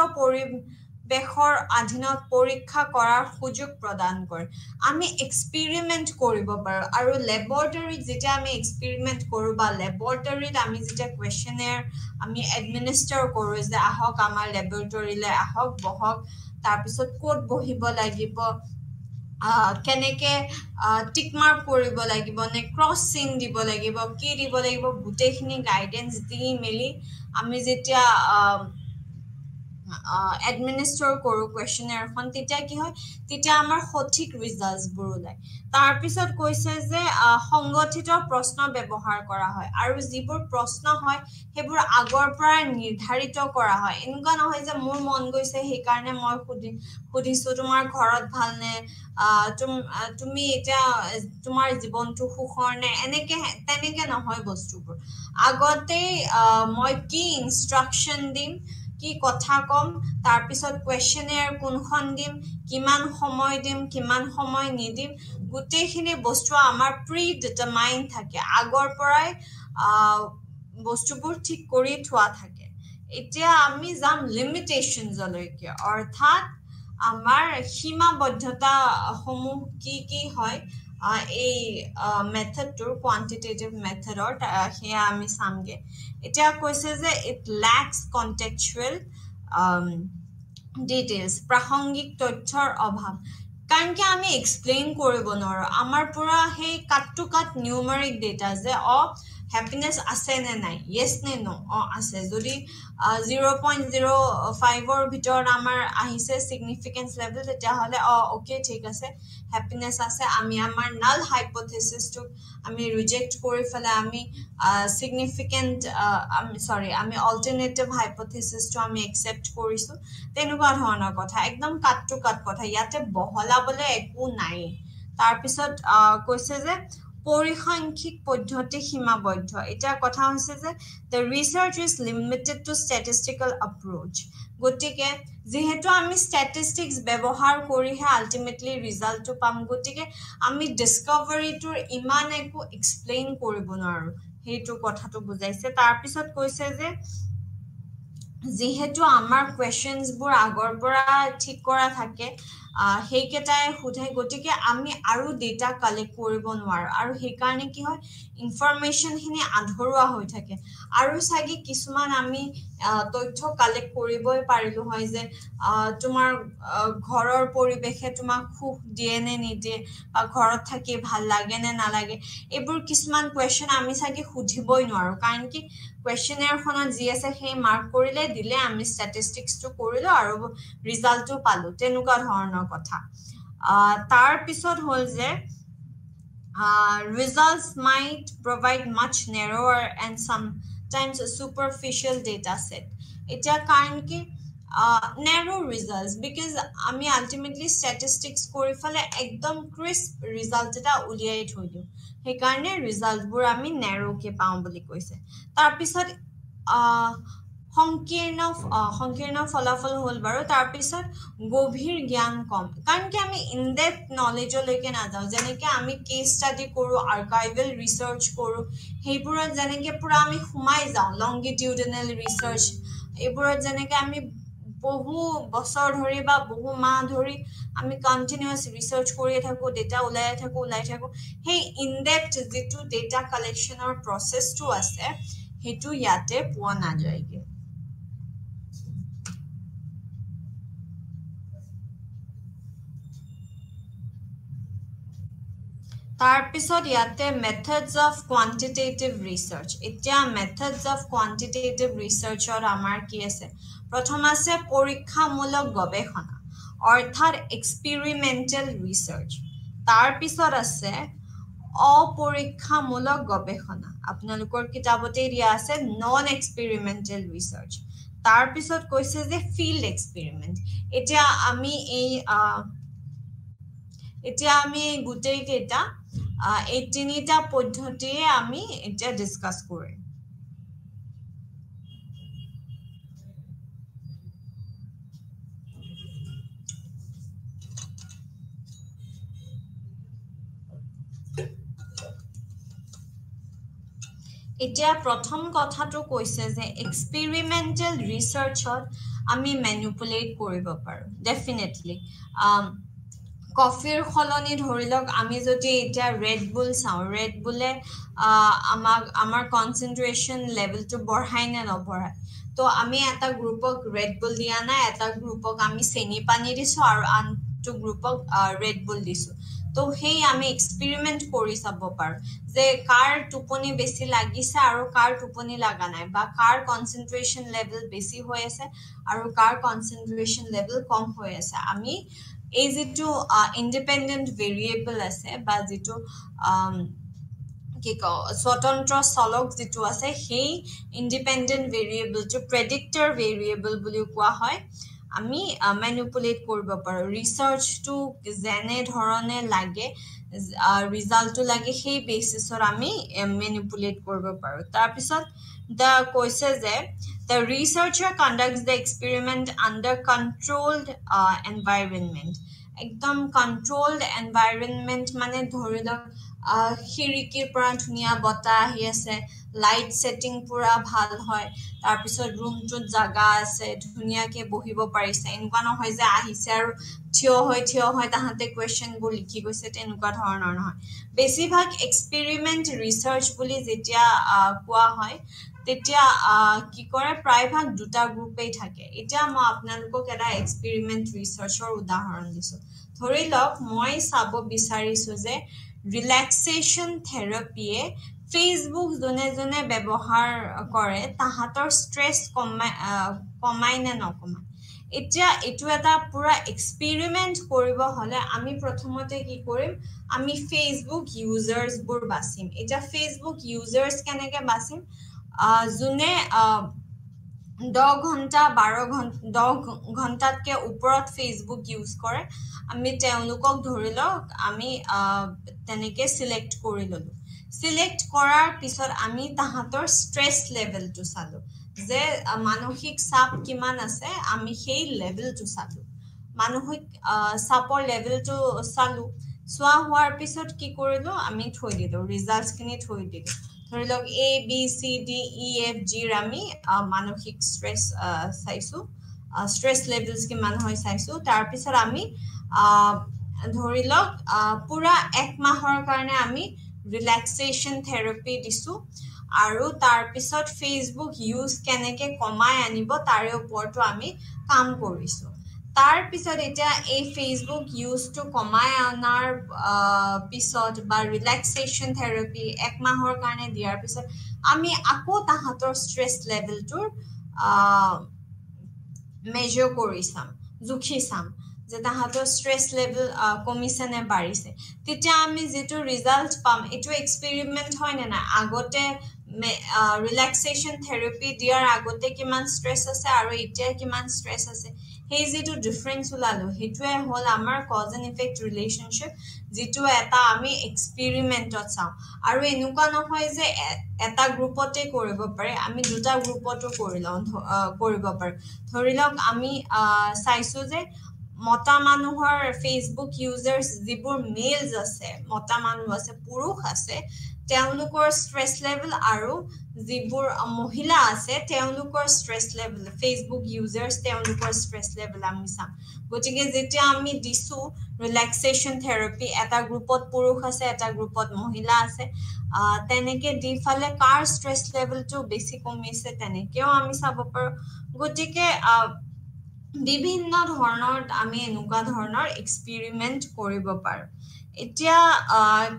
বেখৰ আধীনত পৰীক্ষা কৰাৰ সুযোগ প্ৰদান কৰে আমি এক্সপেৰিমেন্ট কৰিব পাৰো আৰু ল্যাবৰেটৰীত যেতিয়া আমি এক্সপেৰিমেন্ট কৰো বা ল্যাবৰেটৰীত আমি যেতিয়া কোৱেশ্চনেয়াৰ আমি এডমিনিস্টাৰ কৰো যে আহক আমাৰ ল্যাবৰেটৰীলে আহক বহক তাৰ পিছত কোড বহিব লাগিব কেনেকে টিক মাৰ্ক কৰিব লাগিব নে ক্ৰছ চিন দিব লাগিব কি দিব লাগিব গুটেখিনি গাইডেন্স দি মেলি আমি যেতিয়া এডমিনিস্ট্ৰেট কৰো কোৱেশ্চনেয়াৰখন তেতিয়া কি হয় তেতিয়া আমাৰ সঠিক ৰিজাল্টছবোৰ ওলাই তাৰ পিছত কৈছে যে সংগঠিত প্ৰশ্ন ব্যৱহাৰ কৰা হয় আৰু যিবোৰ প্ৰশ্ন হয় সেইবোৰ আগৰ পৰা নিৰ্ধাৰিত কৰা হয় এনেকুৱা নহয় যে মোৰ মন গৈছে সেই কাৰণে মই সুধিছো তোমাৰ ঘৰত ভাল নে তুমি এতিয়া তোমাৰ জীৱনটো সুখৰ নে তেনেকে নহয় বস্তুবোৰ আগতে মই কি ইনষ্ট্ৰাকচন দিম কি কথা কম তাৰ পিছত কোৱেশ্চনেয়াৰ কোনখন দিম কিমান সময় নিদিম গুটেখিনি বস্তু আমাৰ প্ৰি ডিটাৰমাইন থাকে আগৰ পৰাই বস্তুবোৰ ঠিক কৰি থোৱা থাকে এতিয়া আমি যাম লিমিটেশনছলৈকে অৰ্থাৎ আমাৰ সীমাবদ্ধতা সমূহ কি হয় এই মেথডটোৰ কোৱান্টিটেটিভ মেথডৰ সেয়া আমি চামগে এতিয়া কৈছে যে ইট ল্যাক্স কন্টেক্সচুৱেল ডিটেইলছ প্ৰাসংগিক তথ্যৰ অভাৱ কাৰণ কি আমি এক্সপ্লেইন কৰিব নোৱাৰো আমাৰ পুৰা সেই কাট টু কাট নিউমেৰিক ডেটা যে হ্যাপিনেস আছে নে নাই yes নে no আছে যদি 0.05 ৰ ভিতৰত আমাৰ আহিছে সিগনিফিকেন্স লেভেল তেতিয়া হলে ওকে ঠিক আছে হ্যাপিনেস আছে আমি আমাৰ নাল হাইপোথিসিসটো আমি ৰিজেক্ট কৰি ফেলে আমি সিগনিফিকেন্ট আমি অল্টাৰনেটিভ হাইপোথিসিসটো আমি একসেপ্ট কৰিছো তেনেকুৱা ধৰণৰ কথা একদম কাট টু কাট কথা ইয়াতে বহলাবলে একো নাই তাৰ পিছত কৈছে যে পরিসাংখ্যিক পদ্ধতি সীমাবদ্ধ এটা কথা হৈছে যে the research is limited to statistical approach গটিকে যেহেতু আমি statistics ব্যৱহাৰ কৰিহে ultimately result টো পাম গটিকে আমি discovery টোৰ ইমান একো explain কৰিব নোৱাৰো হেতু কথাটো বুজাইছে তাৰ পিছত কৈছে যে যেহেতু আমাৰ কোৱেশ্চনছ বোৰ আগৰ পৰা ঠিক কৰা থাকে হেইকেটাই খুধাই গটিকে আমি আৰু ডেটা কালেক্ট কৰিব নোৱাৰো আৰু হেই কাৰণে কি হয় ইনফৰমেশন খিনি আধৰুৱা হৈ থাকে আৰু সাগি কিছুমান আমি তথ্য কালেক্ট কৰিবই পাৰিলো হয় যে তোমাৰ ঘৰৰ পৰিবেশে তোমাক খুব দিয়ে নে নিদিয়ে বা ঘৰত থাকি ভাল লাগে নে নালাগে এবোৰ কিছুমান কোৱেশ্চন আমি সাগি খুধিবই নোৱাৰো কাৰণ কি কোৱেশ্চনেয়াৰ খনত যি আছে সেই মাৰ্ক কৰিলে দিলে আমি স্ট্যাটিস্টিক্স টো কৰিলো আৰু ৰিজাল্টটো পালো তেনুকা ধৰণৰ কথা তাৰ পিছত হল যে results might provide much narrower and sometimes a superficial data set এটা কারণ কি narrow results because আমি ultimately statistics কৰি ফলে একদম crisp result এটা উলিয়াই থৈ দিও সেই কাৰণে result বোৰ আমি narrow কে পাও বুলি কৈছে তাৰ পিছত সংকীৰ্ণ ফলাফল হল বাৰু তাৰ পিছত গভীৰ জ্ঞান কম কাৰণ কি আমি ইন ডেপথ নলেজ লৈকে না যাও যেনেকে আমি কেস ষ্টাডি কৰো আৰ্কাইভাল ৰিসাৰ্চ কৰো হেইবোৰত যেনেকে পুৰা আমি খুমাই যাও লংগিটিউডিনেল ৰিসাৰ্চ এইবোৰত যেনেকে আমি বহু বছৰ ধৰি বা বহু মাহ ধৰি আমি কন্টিনিউয়াস ৰিসাৰ্চ কৰি থাকো ডেটা উলাই থাকো হেই ইন ডেপথ যেটো ডেটা কালেকশনৰ প্ৰসেসটো আছে হেতু ইয়াতে পোৱা না যায়গে তাৰ পিছত ইয়াতে methods of quantitative research এতিয়া methods of quantitative research আমাৰ কি আছে প্ৰথম আছে পৰীক্ষামূলক গৱেষণা অৰ্থাৎ experimental research তাৰ পিছত আছে অপৰীক্ষামূলক গৱেষণা আপোনালোকৰ কিতাপতে দিয়া আছে non experimental research তাৰ পিছত কৈছে যে field experiment এতিয়া আমি গুটেই কেটা এই তিনিটা পদ্ধতিয়ে আমি এটা ডিসকাস করি এতিয়া প্ৰথম কথাটো কৈছে যে এক্সপেৰিমেন্টাল ৰিসাৰ্চত আমি ম্যানিপুলেট কৰিব পাৰো ডেফিনেটলি কফিৰ খলনি ধৰি লওক আমি যদি এতিয়া ৰেড বুল চাওঁ ৰেড বুলে আমাৰ কনচেন্ট্ৰেশ্যন লেভেলটো বঢ়াই নে নবঢ়াই তো আমি এটা গ্ৰুপক ৰেড বুল দিয়া নাই এটা গ্ৰুপক আমি চেনি পানী দিছো আৰু আনটো গ্ৰুপক ৰেড বুল দিছো তো সেই আমি এক্সপেৰিমেন্ট কৰি চাব পাৰো যে কাৰ টোপনি বেছি লাগিছে আৰু কাৰ টোপনি লাগা নাই বা কাৰ কনচেন্ট্ৰেশ্যন লেভেল বেছি হৈ আছে আৰু কাৰ কনচেন্ট্ৰেশ্যন লেভেল কম হৈ আছে আমি এই যেটো ইন্ডিপেন্ডেন্ট ভেৰিয়েবল আছে বা যেটো কি ক স্বতন্ত্ৰ চলক যেটো আছে সেই ইন্ডিপেন্ডেন্ট ভেৰিয়েবলটো প্ৰেডিক্টৰ ভেৰিয়েবল বুলি কোৱা হয় আমি ম্যানিপুলেট কৰিব পাৰো ৰিসাৰ্চটো যেনে ধৰণে লাগে ৰিজাল্টটো লাগে সেই বেচিছত আমি ম্যানিপুলেট কৰিব পাৰো তাৰ পিছত the কৈছে যে the researcher conducts the experiment under controlled environment একদম controlled environment মানে ধৰি লওক খিৰিকিৰ পৰা ধুনীয়া বতাহ আহি আছে লাইট সেটিং পুৰা ভাল হয় তাৰ পিছত ৰুমটোত জাগা আছে ধুনীয়াকে বহিব পাৰিছে এনেকুৱা নহয় যে আহিছে আৰু থিয় হয় তাহাতে কোৱেশ্চন বোৰ লিখি গৈছে তেনেকুৱা ধৰণৰ নহয় বেছিভাগ এক্সপেৰিমেন্ট ৰিসাৰ্চ বুলি যেতিয়া কোৱা হয় তেতিয়া কি কৰে প্ৰায়ভাগ দুটা গ্ৰুপেই থাকে এতিয়া মই আপোনালোকক এটা এক্সপেৰিমেন্ট ৰিসাৰ্চৰ উদাহৰণ দিছো ধৰি লওক মই চাব বিচাৰিছো যে ৰিলেক্সেশন থেৰাপিয়ে ফেসবুক জনে ব্যৱহাৰ কৰে তাহাতৰ ষ্ট্ৰেছ কমাই নে নকমাই এতিয়া এটো এটা পুৰা এক্সপেৰিমেন্ট কৰিব হলে আমি প্ৰথমতে কি কৰিম আমি ফেসবুক ইউজাৰ্স বোৰ বাছিম এটা ফেসবুক ইউজাৰ্স কেনেকে বাছিম জুনে 10 ঘন্টা 10 ঘন্টাতকে ওপৰত ফেসবুক ইউজ কৰে আমি তেওঁলোকক ধৰি লওক আমি তেনেকে সিলেক্ট কৰি ললো সিলেক্ট কৰাৰ পিছত আমি তাহাতৰ ষ্ট্ৰেছ লেভেলটো চালো যে মানসিক চাপ কিমান আছে আমি সেই লেভেলটো চালো মানসিক চাপৰ লেভেলটো চালো সোৱা হোৱাৰ পিছত কি কৰিলো আমি থৈ দিলো ৰিজাল্টছ খিনি থৈ দিলো ধৰি লওক A B C D E F G আমি মানসিক ষ্ট্ৰেছ চাইছো ষ্ট্ৰেছ লেভেলছ কিমান হয় চাইছো তাৰ পিছত আমি ধৰি লওক পুৰা এক মাহৰ কাৰণে আমি ৰিলেক্সেশন থেৰাপি দিছো আৰু তাৰ পিছত ফেসবুক ইউজ কেনেকে কমাই আনিব তাৰে ওপৰতো আমি কাম কৰিছো তাৰ পিছত এতিয়া এই ফেসবুক ইউজটো কমাই আনাৰ পিছত বা ৰিলেক্সেশন থেৰাপি এক মাহৰ কাৰণে দিয়াৰ পিছত আমি আকৌ তাহাতৰ ষ্ট্ৰেছ লেভেলটোৰ মেজৰ কৰি চাম জুখি চাম যে তাহাতৰ ষ্ট্ৰেছ লেভেল কমিছে নে বাঢ়িছে তেতিয়া আমি যেটো ৰিজাল্ট পাম এটো এক্সপেৰিমেন্ট হয় না আগতে ৰিলেক্সেশন থেৰাপি দিয়াৰ আগতে কিমান ষ্ট্ৰেছ আছে আৰু এতিয়া কিমান ষ্ট্ৰেছ আছে সেই যেটো ডিফাৰেন্স ওলালো হেতুৱে হল আমাৰ কজ এণ্ড ইফেক্ট ৰিলেশনশিপ যেটো এটা আমি এক্সপেৰিমেন্টত চাও আৰু এনেকুৱা নহয় যে এটা গ্ৰুপতে কৰিব পাৰে আমি দুটা গ্ৰুপতো কৰিব পাৰো ধৰি লওক আমি চাইছো যে মতা মানুহৰ ফেসবুক ইউজাৰ্স যিবোৰ মেলস আছে মতা মানুহ আছে পুৰুষ আছে তেওঁলোকৰ ষ্ট্ৰেছ লেভেল আৰু যিবোৰ মহিলা আছে তেওঁলোকৰ ষ্ট্ৰেছ লেভেল ফেসবুক ইউজাৰ্স তেওঁলোকৰ ষ্ট্ৰেছ লেভেল আমি চাম গতিকে যেতিয়া আমি দিছো ৰিলেক্সেশন থেৰাপি এটা গ্ৰুপত পুৰুষ আছে এটা গ্ৰুপত মহিলা আছে তেনেকে দিফালে কাৰ ষ্ট্ৰেছ লেভেলটো বেছি কমিছে তেনেকেও আমি চাব পাৰো গতিকে বিভিন্ন ধৰণৰ আমি এনেকুৱা ধৰণৰ এক্সপেৰিমেন্ট কৰিব পাৰো এতিয়া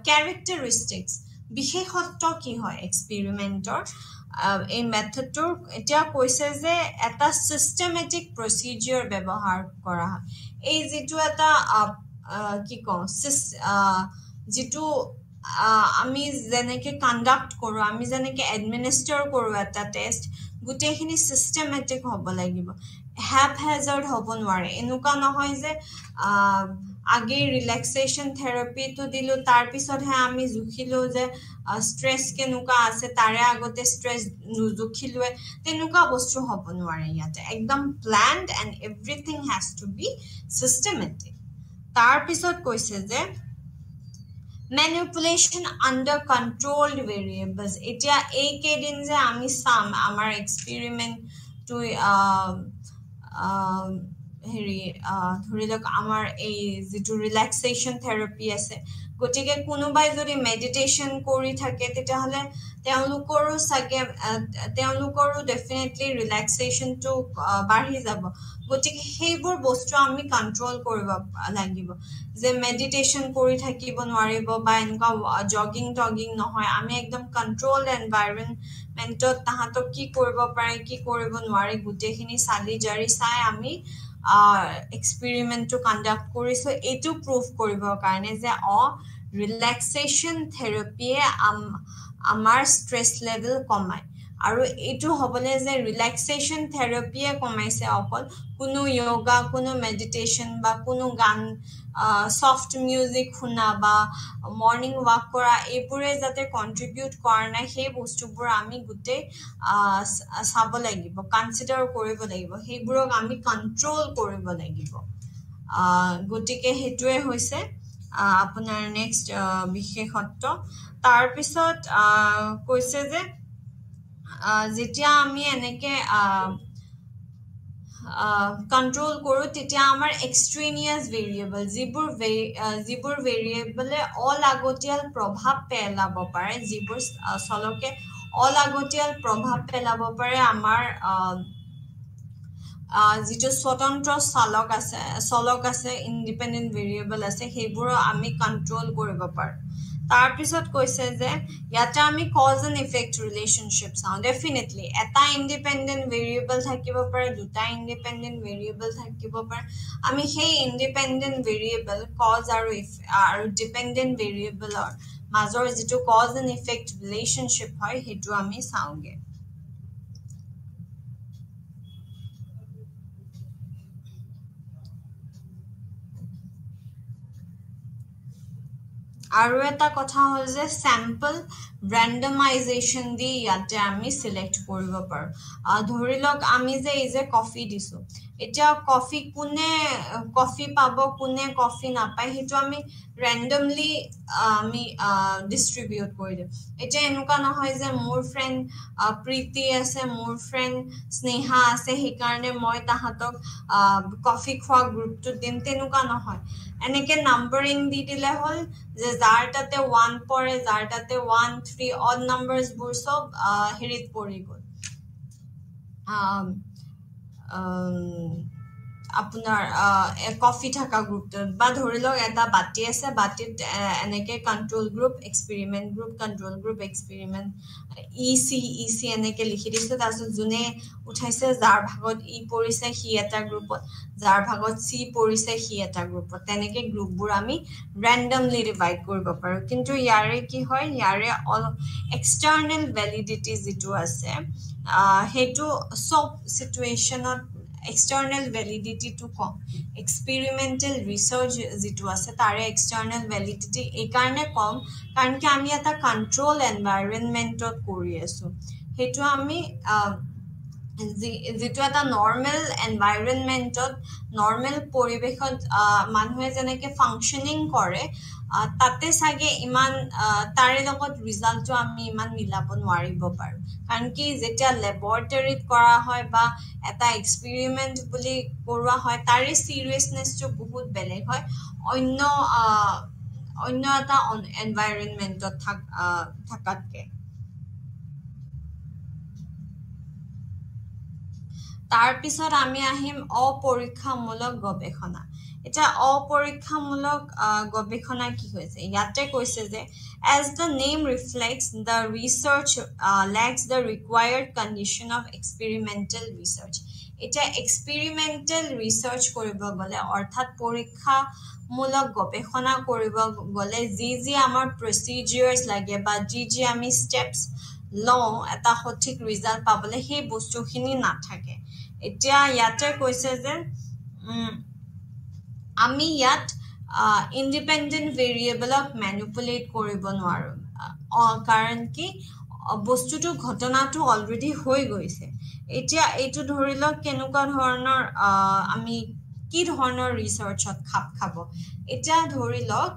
ক্যাৰেক্টাৰিষ্টিক্স বিশেষত্ব কি হয় এক্সপেৰিমেন্টৰ এই মেথডটোৰ এতিয়া কৈছে যে এটা সিস্টেমেটিক প্ৰসিডিউৰ ব্যৱহাৰ কৰা হয় এই যেটো এটা কি কওঁ যেটো আমি যেনেকে কন্ডাক্ট কৰো আমি যেনেকে এডমিনিস্ট্ৰেট কৰো এটা টেষ্ট গুটেখিনি সিস্টেমেটিক হ'ব লাগিব হ্যাপহেজাৰ্ড হ'ব নোৱাৰে এনেকুৱা নহয় যে আগে ৰিলেক্সেশন থেৰাপি তো দিলো তাৰ পিছতহে আমি জুখিলো যে ষ্ট্ৰেছ কেনেকুৱা আছে তাৰে আগতে ষ্ট্ৰেছ নুজুখিলো তেনেকুৱা বস্তু হ'ব নোৱাৰে ইয়াতে একদম planned and everything has to be systematic তাৰ পিছত কৈছে যে manipulation under controlled variables এতিয়া এই কেদিন যে আমি সাম আমাৰ এক্সপেৰিমেন্ট টু হেৰি ধৰি লওক আমাৰ এই যিটো ৰিলেক্সেশ্যন থেৰাপি আছে গতিকে কোনোবাই যদি মেডিটেশ্যন কৰি থাকে তেতিয়াহ'লে তেওঁলোকৰো চাগে তেওঁলোকৰো ডেফিনেটলি ৰিলেক্সেশ্যনটো বাঢ়ি যাব গতিকে সেইবোৰ বস্তু আমি কণ্ট্ৰল কৰিব লাগিব যে মেডিটেশ্যন কৰি থাকিব নোৱাৰিব বা এনেকুৱা জগিং টগিং নহয় আমি একদম কণ্ট্ৰল এনভাইৰনমেণ্টত তাহাঁতক কি কৰিব পাৰে কি কৰিব নোৱাৰে গোটেইখিনি চালি জাৰি চাই আমি এক্সপেৰিমেণ্টটো কণ্ডাক্ট কৰিছোঁ এইটো প্ৰুভ কৰিবৰ কাৰণে যে ৰিলেক্সেশ্যন থেৰাপিয়ে আমাৰ ষ্ট্ৰেছ লেভেল কমায় আৰু এইটো হ'বলৈ যে ৰিলেক্সেশ্যন থেৰাপিয়ে কমাইছে অকল কোনো য়োগা কোনো মেডিটেশ্যন বা কোনো গান ছফ্ট মিউজিক শুনা বা মৰ্ণিং ৱাক কৰা এইবোৰে যাতে কণ্ট্ৰিবিউট কৰা নাই সেই বস্তুবোৰ আমি গোটেই চাব লাগিব কনচিডাৰ কৰিব লাগিব সেইবোৰক আমি কণ্ট্ৰল কৰিব লাগিব গতিকে সেইটোৱে হৈছে আপোনাৰ নেক্সট বিশেষত্ব তাৰপিছত কৈছে যে যেতিয়া আমি এনেকে কণ্ট্ৰল কৰোঁ তেতিয়া আমাৰ এক্সট্ৰেনিয়াছ ভেৰিয়েবল যিবোৰ ভেৰিয়েবলে অলাগতিয়াল প্ৰভাৱ পেলাব পাৰে যিবোৰ চলকে অলাগতিয়াল প্ৰভাৱ পেলাব পাৰে আমাৰ যিটো স্বতন্ত্ৰ চলক আছে ইণ্ডিপেণ্ডেণ্ট ভেৰিয়েবল আছে সেইবোৰো আমি কণ্ট্ৰল কৰিব পাৰোঁ তাৰপিছত কৈছে যে ইয়াতে আমি কজ এণ্ড ইফেক্ট ৰিলেশ্যনশ্বিপ চাওঁ ডেফিনেটলি এটা ইণ্ডিপেণ্ডেণ্ট ভেৰিয়েবল থাকিব পাৰে দুটা ইণ্ডিপেণ্ডেণ্ট ভেৰিয়েবল থাকিব পাৰে আমি সেই ইণ্ডিপেণ্ডেণ্ট ভেৰিয়েবল কজ আৰু ডিপেণ্ডেণ্ট ভেৰিয়েবলৰ মাজৰ যিটো কজ এণ্ড ইফেক্ট ৰিলেশ্যনশ্বিপ হয় সেইটো আমি চাওঁগে আৰু এটা কথা হ'ল যে চেম্পল ৰেণ্ডমাইজেশ্যন দি ইয়াতে আমি চিলেক্ট কৰিব পাৰোঁ ধৰি লওক আমি যে এই যে কফি দিছোঁ এতিয়া কোনে কফি পাব কোনে কফি নাপায় সেইটো আমি ৰেণ্ডমলি আমি ডিষ্ট্ৰিবিউট কৰি দিওঁ এতিয়া এনেকুৱা নহয় যে মোৰ ফ্ৰেণ্ড প্ৰীতি আছে মোৰ ফ্ৰেণ্ড স্নেহা আছে সেইকাৰণে মই তাহাঁতক কফি খোৱা গ্ৰুপটোত দিম তেনেকুৱা নহয় এনেকে নাম্বাৰিং দি দিলে হ'ল যে যাৰ তাতে 1 পৰে যাৰ তাতে 1 3 অড নাম্বাৰছবোৰ চব হেৰিত পৰি গ'ল আপোনাৰ কফি থকা গ্ৰুপটোত বা ধৰি লওক এটা বাতি আছে বাতিত এনেকে control group experiment group control group experiment itchy এনেকে লিখি দিছোঁ তাৰপিছত যোনে উঠাইছে যাৰ ভাগত ই পৰিছে সি এটা গ্ৰুপত যাৰ ভাগত চি পৰিছে সি এটা গ্ৰুপত তেনেকে গ্ৰুপবোৰ আমি ৰেণ্ডমলি ডিভাইড কৰিব পাৰোঁ কিন্তু ইয়াৰে কি হয় ইয়াৰে এক্সটাৰ্নেল ভেলিডিটি যিটো আছে সেইটো চব চিটুৱেশ্যনত এক্সটাৰ্নেল ভেলিডিটিটো কম এক্সপেৰিমেণ্টেল ৰিচাৰ্চ যিটো আছে তাৰে এক্সটাৰ্নেল ভেলিডিটি এইকাৰণে কম কাৰণ কি আমি এটা কণ্ট্ৰল এনভাইৰনমেণ্টত কৰি আছোঁ সেইটো আমি যিটো এটা নৰ্মেল এনভাইৰনমেণ্টত নৰ্মেল পৰিৱেশত মানুহে যেনেকে ফাংচনিং কৰে তাতে চাগে ইমান তাৰে লগত ৰিজাল্টটো আমি ইমান মিলাব নোৱাৰিব পাৰোঁ কাৰণ কি যেতিয়া লেবৰেটৰীত কৰা হয় বা এটা এক্সপেৰিমেণ্ট বুলি কৰোৱা হয় তাৰে চিৰিয়াছনেছটো বহুত বেলেগ হয় অন্য এটা এনভাইৰনমেণ্টত থকাতকৈ তাৰপিছত আমি আহিম অপৰীক্ষামূলক গৱেষণা এটা অপৰীক্ষামূলক গৱেষণা কি হৈছে ইয়াতে কৈছে যে as the name reflects the research lacks the required condition of experimental research এটা experimental research কৰিব গ'লে অৰ্থাৎ পৰীক্ষামূলক গৱেষণা কৰিব গ'লে যি আমাৰ procedures লাগে বা যি আমি steps লওঁ এটা সঠিক ৰিজাল্ট পাবলৈ সেই বস্তুখিনি নাথাকে এতিয়া ইয়াতে কৈছে যে আমি ইয়াত ইণ্ডিপেণ্ডেণ্ট ভেৰিয়েবলক মেনিপুলেট কৰিব নোৱাৰোঁ কাৰণ কি বস্তুটো ঘটনাটো অলৰেডি হৈ গৈছে এতিয়া এইটো ধৰি লওক কেনেকুৱা ধৰণৰ আমি কি ধৰণৰ ৰিচাৰ্চত খাপ খাব এতিয়া ধৰি লওক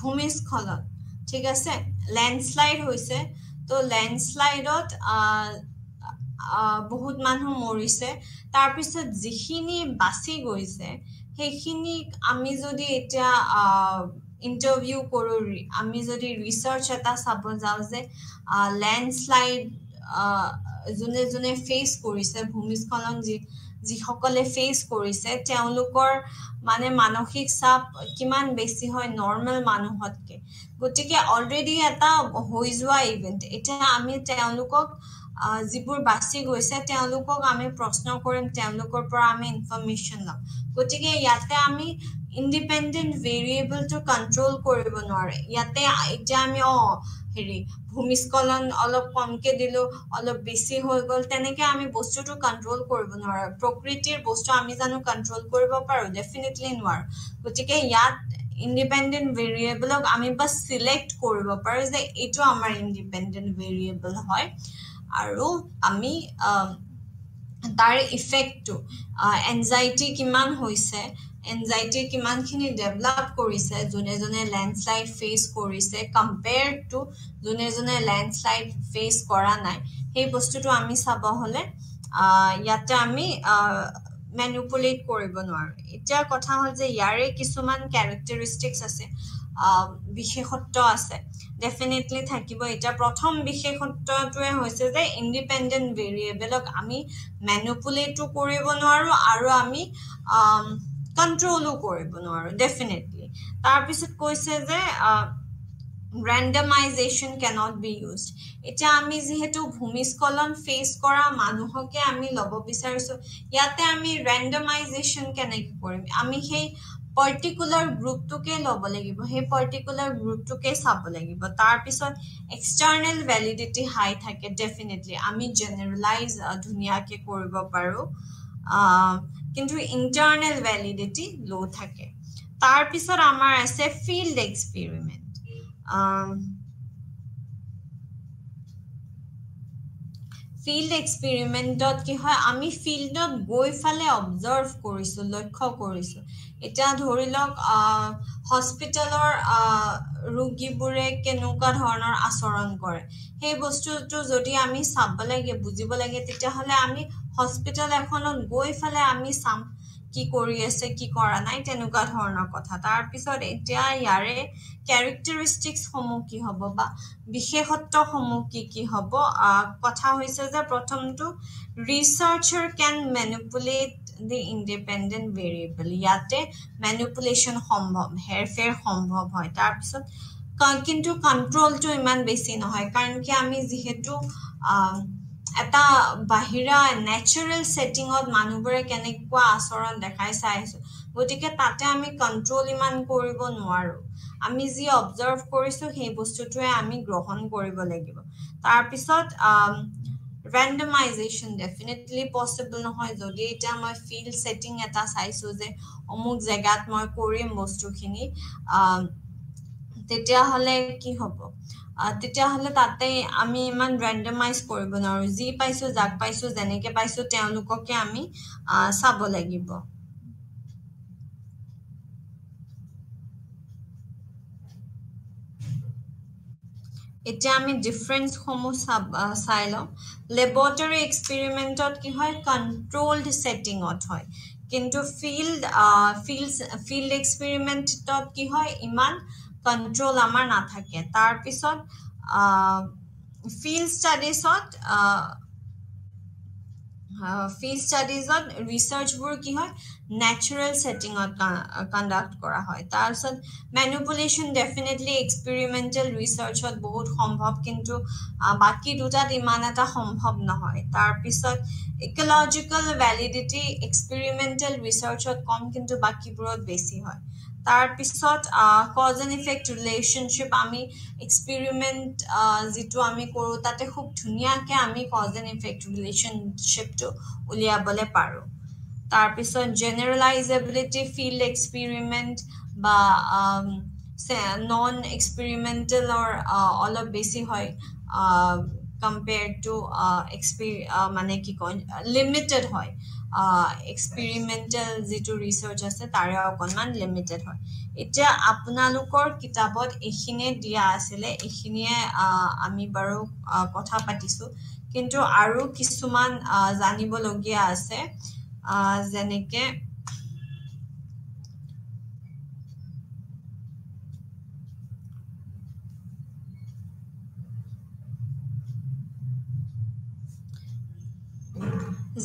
ভূমিস্খলন ঠিক আছে লেণ্ডশ্লাইড হৈছে তো লেণ্ডশ্লাইডত বহুত মানুহ মৰিছে তাৰ পিছত যিখিনি বাচি গৈছে সেইখিনি আমি যদি এতিয়া ইন্টাৰভিউ কৰো আমি যদি ৰিসাৰ্চ এটা চাব যাও যে ল্যান্ডস্লাইড যোনে যোনে ফেস কৰিছে ভূমিস্খলন যিসকলে ফেস কৰিছে তেওঁলোকৰ মানে মানসিক চাপ কিমান বেছি হয় নৰ্মেল মানুহতকে গতিকে অলৰেডি এটা হৈ যোৱা ইভেন্ট এতিয়া আমি তেওঁলোকক যিবোৰ বাচি গৈছে তেওঁলোকক আমি প্ৰশ্ন কৰিম তেওঁলোকৰ পৰা আমি ইনফৰমেশন লম গতিকে ইয়াতে আমি ইন্ডিপেন্ডেন্ট ভেৰিয়েবল টু কন্ট্ৰোল কৰিব নোৱাৰে ইয়াতে এতিয়া আমি হেৰি ভূমিস্খলন অলপ কমকে দিলো অলপ বেছি হৈ গল তেনেকে আমি বস্তুটো কন্ট্ৰোল কৰিব নোৱাৰো প্ৰকৃতিৰ বস্তু আমি জানো কন্ট্ৰোল কৰিব পাৰো ডেফিনেটলি নোৱাৰো গতিকে ইয়াত ইন্ডিপেন্ডেন্ট ভেৰিয়েবলক আমি বাস সিলেক্ট কৰিব পাৰো যে এটো আমাৰ ইন্ডিপেন্ডেন্ট ভেৰিয়েবল হয় আৰু আমি তাৰ ইফেক্টটো এনজাইটি কিমান হৈছে এনজাইটি কিমানখিনি ডেভেলপ কৰিছে যোনে যোনে ল্যান্ডস্লাইড ফেস কৰিছে কম্পেয়াৰ্ড টু যোনে যোনে ল্যান্ডস্লাইড ফেস কৰা নাই সেই বস্তুটো আমি চাব হলে ইয়াতে আমি ম্যানিপুলেট কৰিব নোৱাৰো এতিয়া কথা হল যে ইয়াৰে কিছুমান ক্যাৰেক্টাৰিষ্টিক্স আছে বিশেষত্ব আছে ডেফিনেটলি থাকিব এটা প্ৰথম বিশেষত্বটোৱে হৈছে যে ইন্ডিপেন্ডেন্ট ভেৰিয়েবলক আমি ম্যানিপুলেট কৰিব নোৱাৰো আৰু আমি কন্ট্ৰোলও কৰিব নোৱাৰো ডেফিনেটলি তাৰ পিছত কৈছে যে randomization cannot be used এটা আমি যেহেতু ভূমিস্খলন ফেস কৰা মানুহকে আমি লব বিচাৰিছো ইয়াতে আমি randomization কেনেকৈ কৰিম আমি সেই পাৰ্টিকুলাৰ গ্ৰুপটোকে লব লাগিব সেই পাৰ্টিকুলাৰ গ্ৰুপটোকে চাব লাগিব তাৰ পিছত এক্সটাৰ্নাল ভ্যালিডিটি হাই থাকে ডেফিনেটলি আমি জেনাৰেলাইজ ধুনিয়াকে কৰিব পাৰো কিন্তু ইন্টাৰনাল ভ্যালিডিটি লো থাকে তাৰ পিছত আমাৰ আছে ফিল্ড এক্সপেৰিমেন্ট ফিল্ড এক্সপেৰিমেন্টত কি হয় আমি ফিল্ডত গৈ ফালে অবজাৰ্ভ কৰিছো লক্ষ্য কৰিছো এটা ধৰি লওক হস্পিটেলৰ ৰোগীবোৰে কেনেকুৱা ধৰণৰ আচৰণ কৰে সেই বস্তুটো যদি আমি চাব লাগে বুজিব লাগে তেতিয়া হলে আমি হস্পিটেল এখনত গৈ ফালে আমি চাম কি কৰি আছে কি কৰা নাই তেনেকুৱা ধৰণৰ কথা তাৰ পিছত এতিয়া ইয়াৰে ক্যাৰেক্টাৰিষ্টিক্স সমূহ কি হ'ব বা বিশেষত্ব সমূহ কি হ'ব কথা হৈছে যে প্ৰথমটো researcher can manipulate the independent variable ইয়াতে ম্যানিপুলেশন সম্ভৱ হেৰফেৰ সম্ভৱ হয় তাৰ পিছত কিন্তু কন্ট্ৰোলটো ইমান বেছি নহয় কাৰণ কি আমি যেহেতু এটা বাহিৰা ন্যাচাৰাল সেটিংত মানুহবোৰে কেনেকুৱা আচৰণ দেখাই চাইছো গতিকে তাতে আমি কন্ট্ৰোল ইমান কৰিব নোৱাৰো আমি যি অবজাৰ্ভ কৰিছো সেই বস্তুটোৱে আমি গ্ৰহণ কৰিব লাগিব তাৰ পিছত randomization definitely possible নহয় যদি এটা মই ফিল্ড সেটিং এটা চাইছো যে অমুক জায়গাত মই কৰিম বস্তুখিনি তেতিয়া হলে কি হ'ব তেতিয়া হলে তাতে আমি ইমান randomize কৰিব নোৱাৰো যি পাইছো যাক পাইছো যেনেকে পাইছো তেওঁলোককে আমি চাব লাগিব এতিয়া আমি ডিফারেন্স সমূহ চাই লম ল্যাবৰেটৰী এক্সপেৰিমেন্টত কি হয় কন্ট্ৰোলড সেটিংত হয় কিন্তু ফিল্ড এক্সপেৰিমেন্টত কি হয় ইমান কন্ট্ৰোল আমাৰ নাথাকে তাৰ পিছত ফিল্ড ষ্টাডিজত ৰিসাৰ্চবোৰ কি হয় ন্যাচাৰাল সেটিংত কন্ডাক্ট কৰা হয় তাৰছত ম্যানিপুলেশন ডেফিনেটলি এক্সপেৰিমেন্টাল ৰিসাৰ্চত বহুত সম্ভৱ কিন্তু বাকি দুটাত ইমান এটা সম্ভৱ নহয় তাৰ পিছত ইকোলজিক্যাল ভ্যালিডিটি এক্সপেৰিমেন্টাল ৰিসাৰ্চত কম কিন্তু বাকিবোৰত বেছি হয় তাৰ পিছত কজ এণ্ড ইফেক্ট ৰিলেশনশিপ আমি এক্সপেৰিমেন্ট যেটো আমি কৰো তাতে খুব ধুনিয়াকে আমি কজ এণ্ড ইফেক্ট ৰিলেশনশিপটো উলিয়াবলে পাৰো তাৰ পিছত জেনাৰেলাইজেবিলিটি ফিল্ড এক্সপেৰিমেন্ট বা নন এক্সপেৰিমেন্টাল অৰ অলপ বেছি হয় compared to মানে কি কয় লিমিটেড হয় এক্সপেৰিমেন্টাল যেটো ৰিসাৰ্চ আছে তাৰে অকনমান লিমিটেড হয় এতিয়া আপোনালোকৰ কিতাপত এখিনে দিয়া আছিল এখিনিয়ে আমি বাৰু কথা পাতিছো কিন্তু আৰু কিছুমান জানিবলগীয়া আছে যেনেকে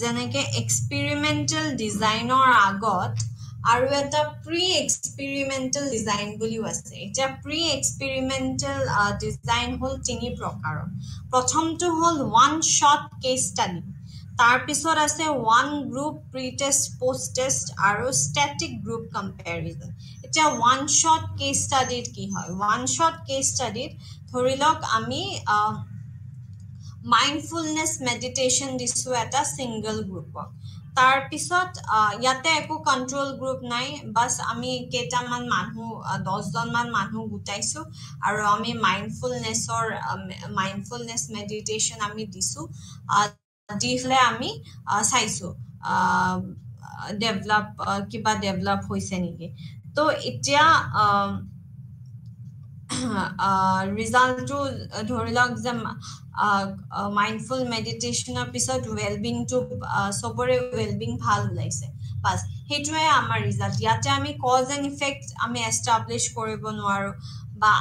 যেনেকে এক্সপেৰিমেন্টাল ডিজাইনৰ আগত আৰু এটা প্ৰি এক্সপেৰিমেন্টাল ডিজাইন বুলিও আছে এটা প্ৰি এক্সপেৰিমেন্টাল ডিজাইন হল তিনি প্ৰকাৰৰ প্ৰথমটো হল ওয়ান শট কেস ষ্টাডি তাৰ পিছত আছে one group pre test post test আৰু স্ট্যাটিক গ্ৰুপ কম্পেৰিজন এটা ওয়ান শট কেস ষ্টাডিত কি হয় ওয়ান শট কেস ষ্টাডিত ধৰিলক আমি mindfulness meditation দিছো এটা সিঙ্গল গ্ৰুপক তাৰ পিছত ইয়াতে একো কন্ট্ৰোল গ্ৰুপ নাই বাস আমি কেইটামান মানুহ 10 জন মান মানুহ গুটাইছো আৰু আমি মাইন্ডফুলনেস মেডিটেশন আমি দিছো দিলে আমি চাইছো ডেভেলপ হৈছে নেকি তো এতিয়া ৰিজাল্টটো ধৰিলক যে mindful meditation episode well-being to sobore well-being bhal ulaise bas hetuye amar result yate ami cause and effect ami establish koribo noaro ba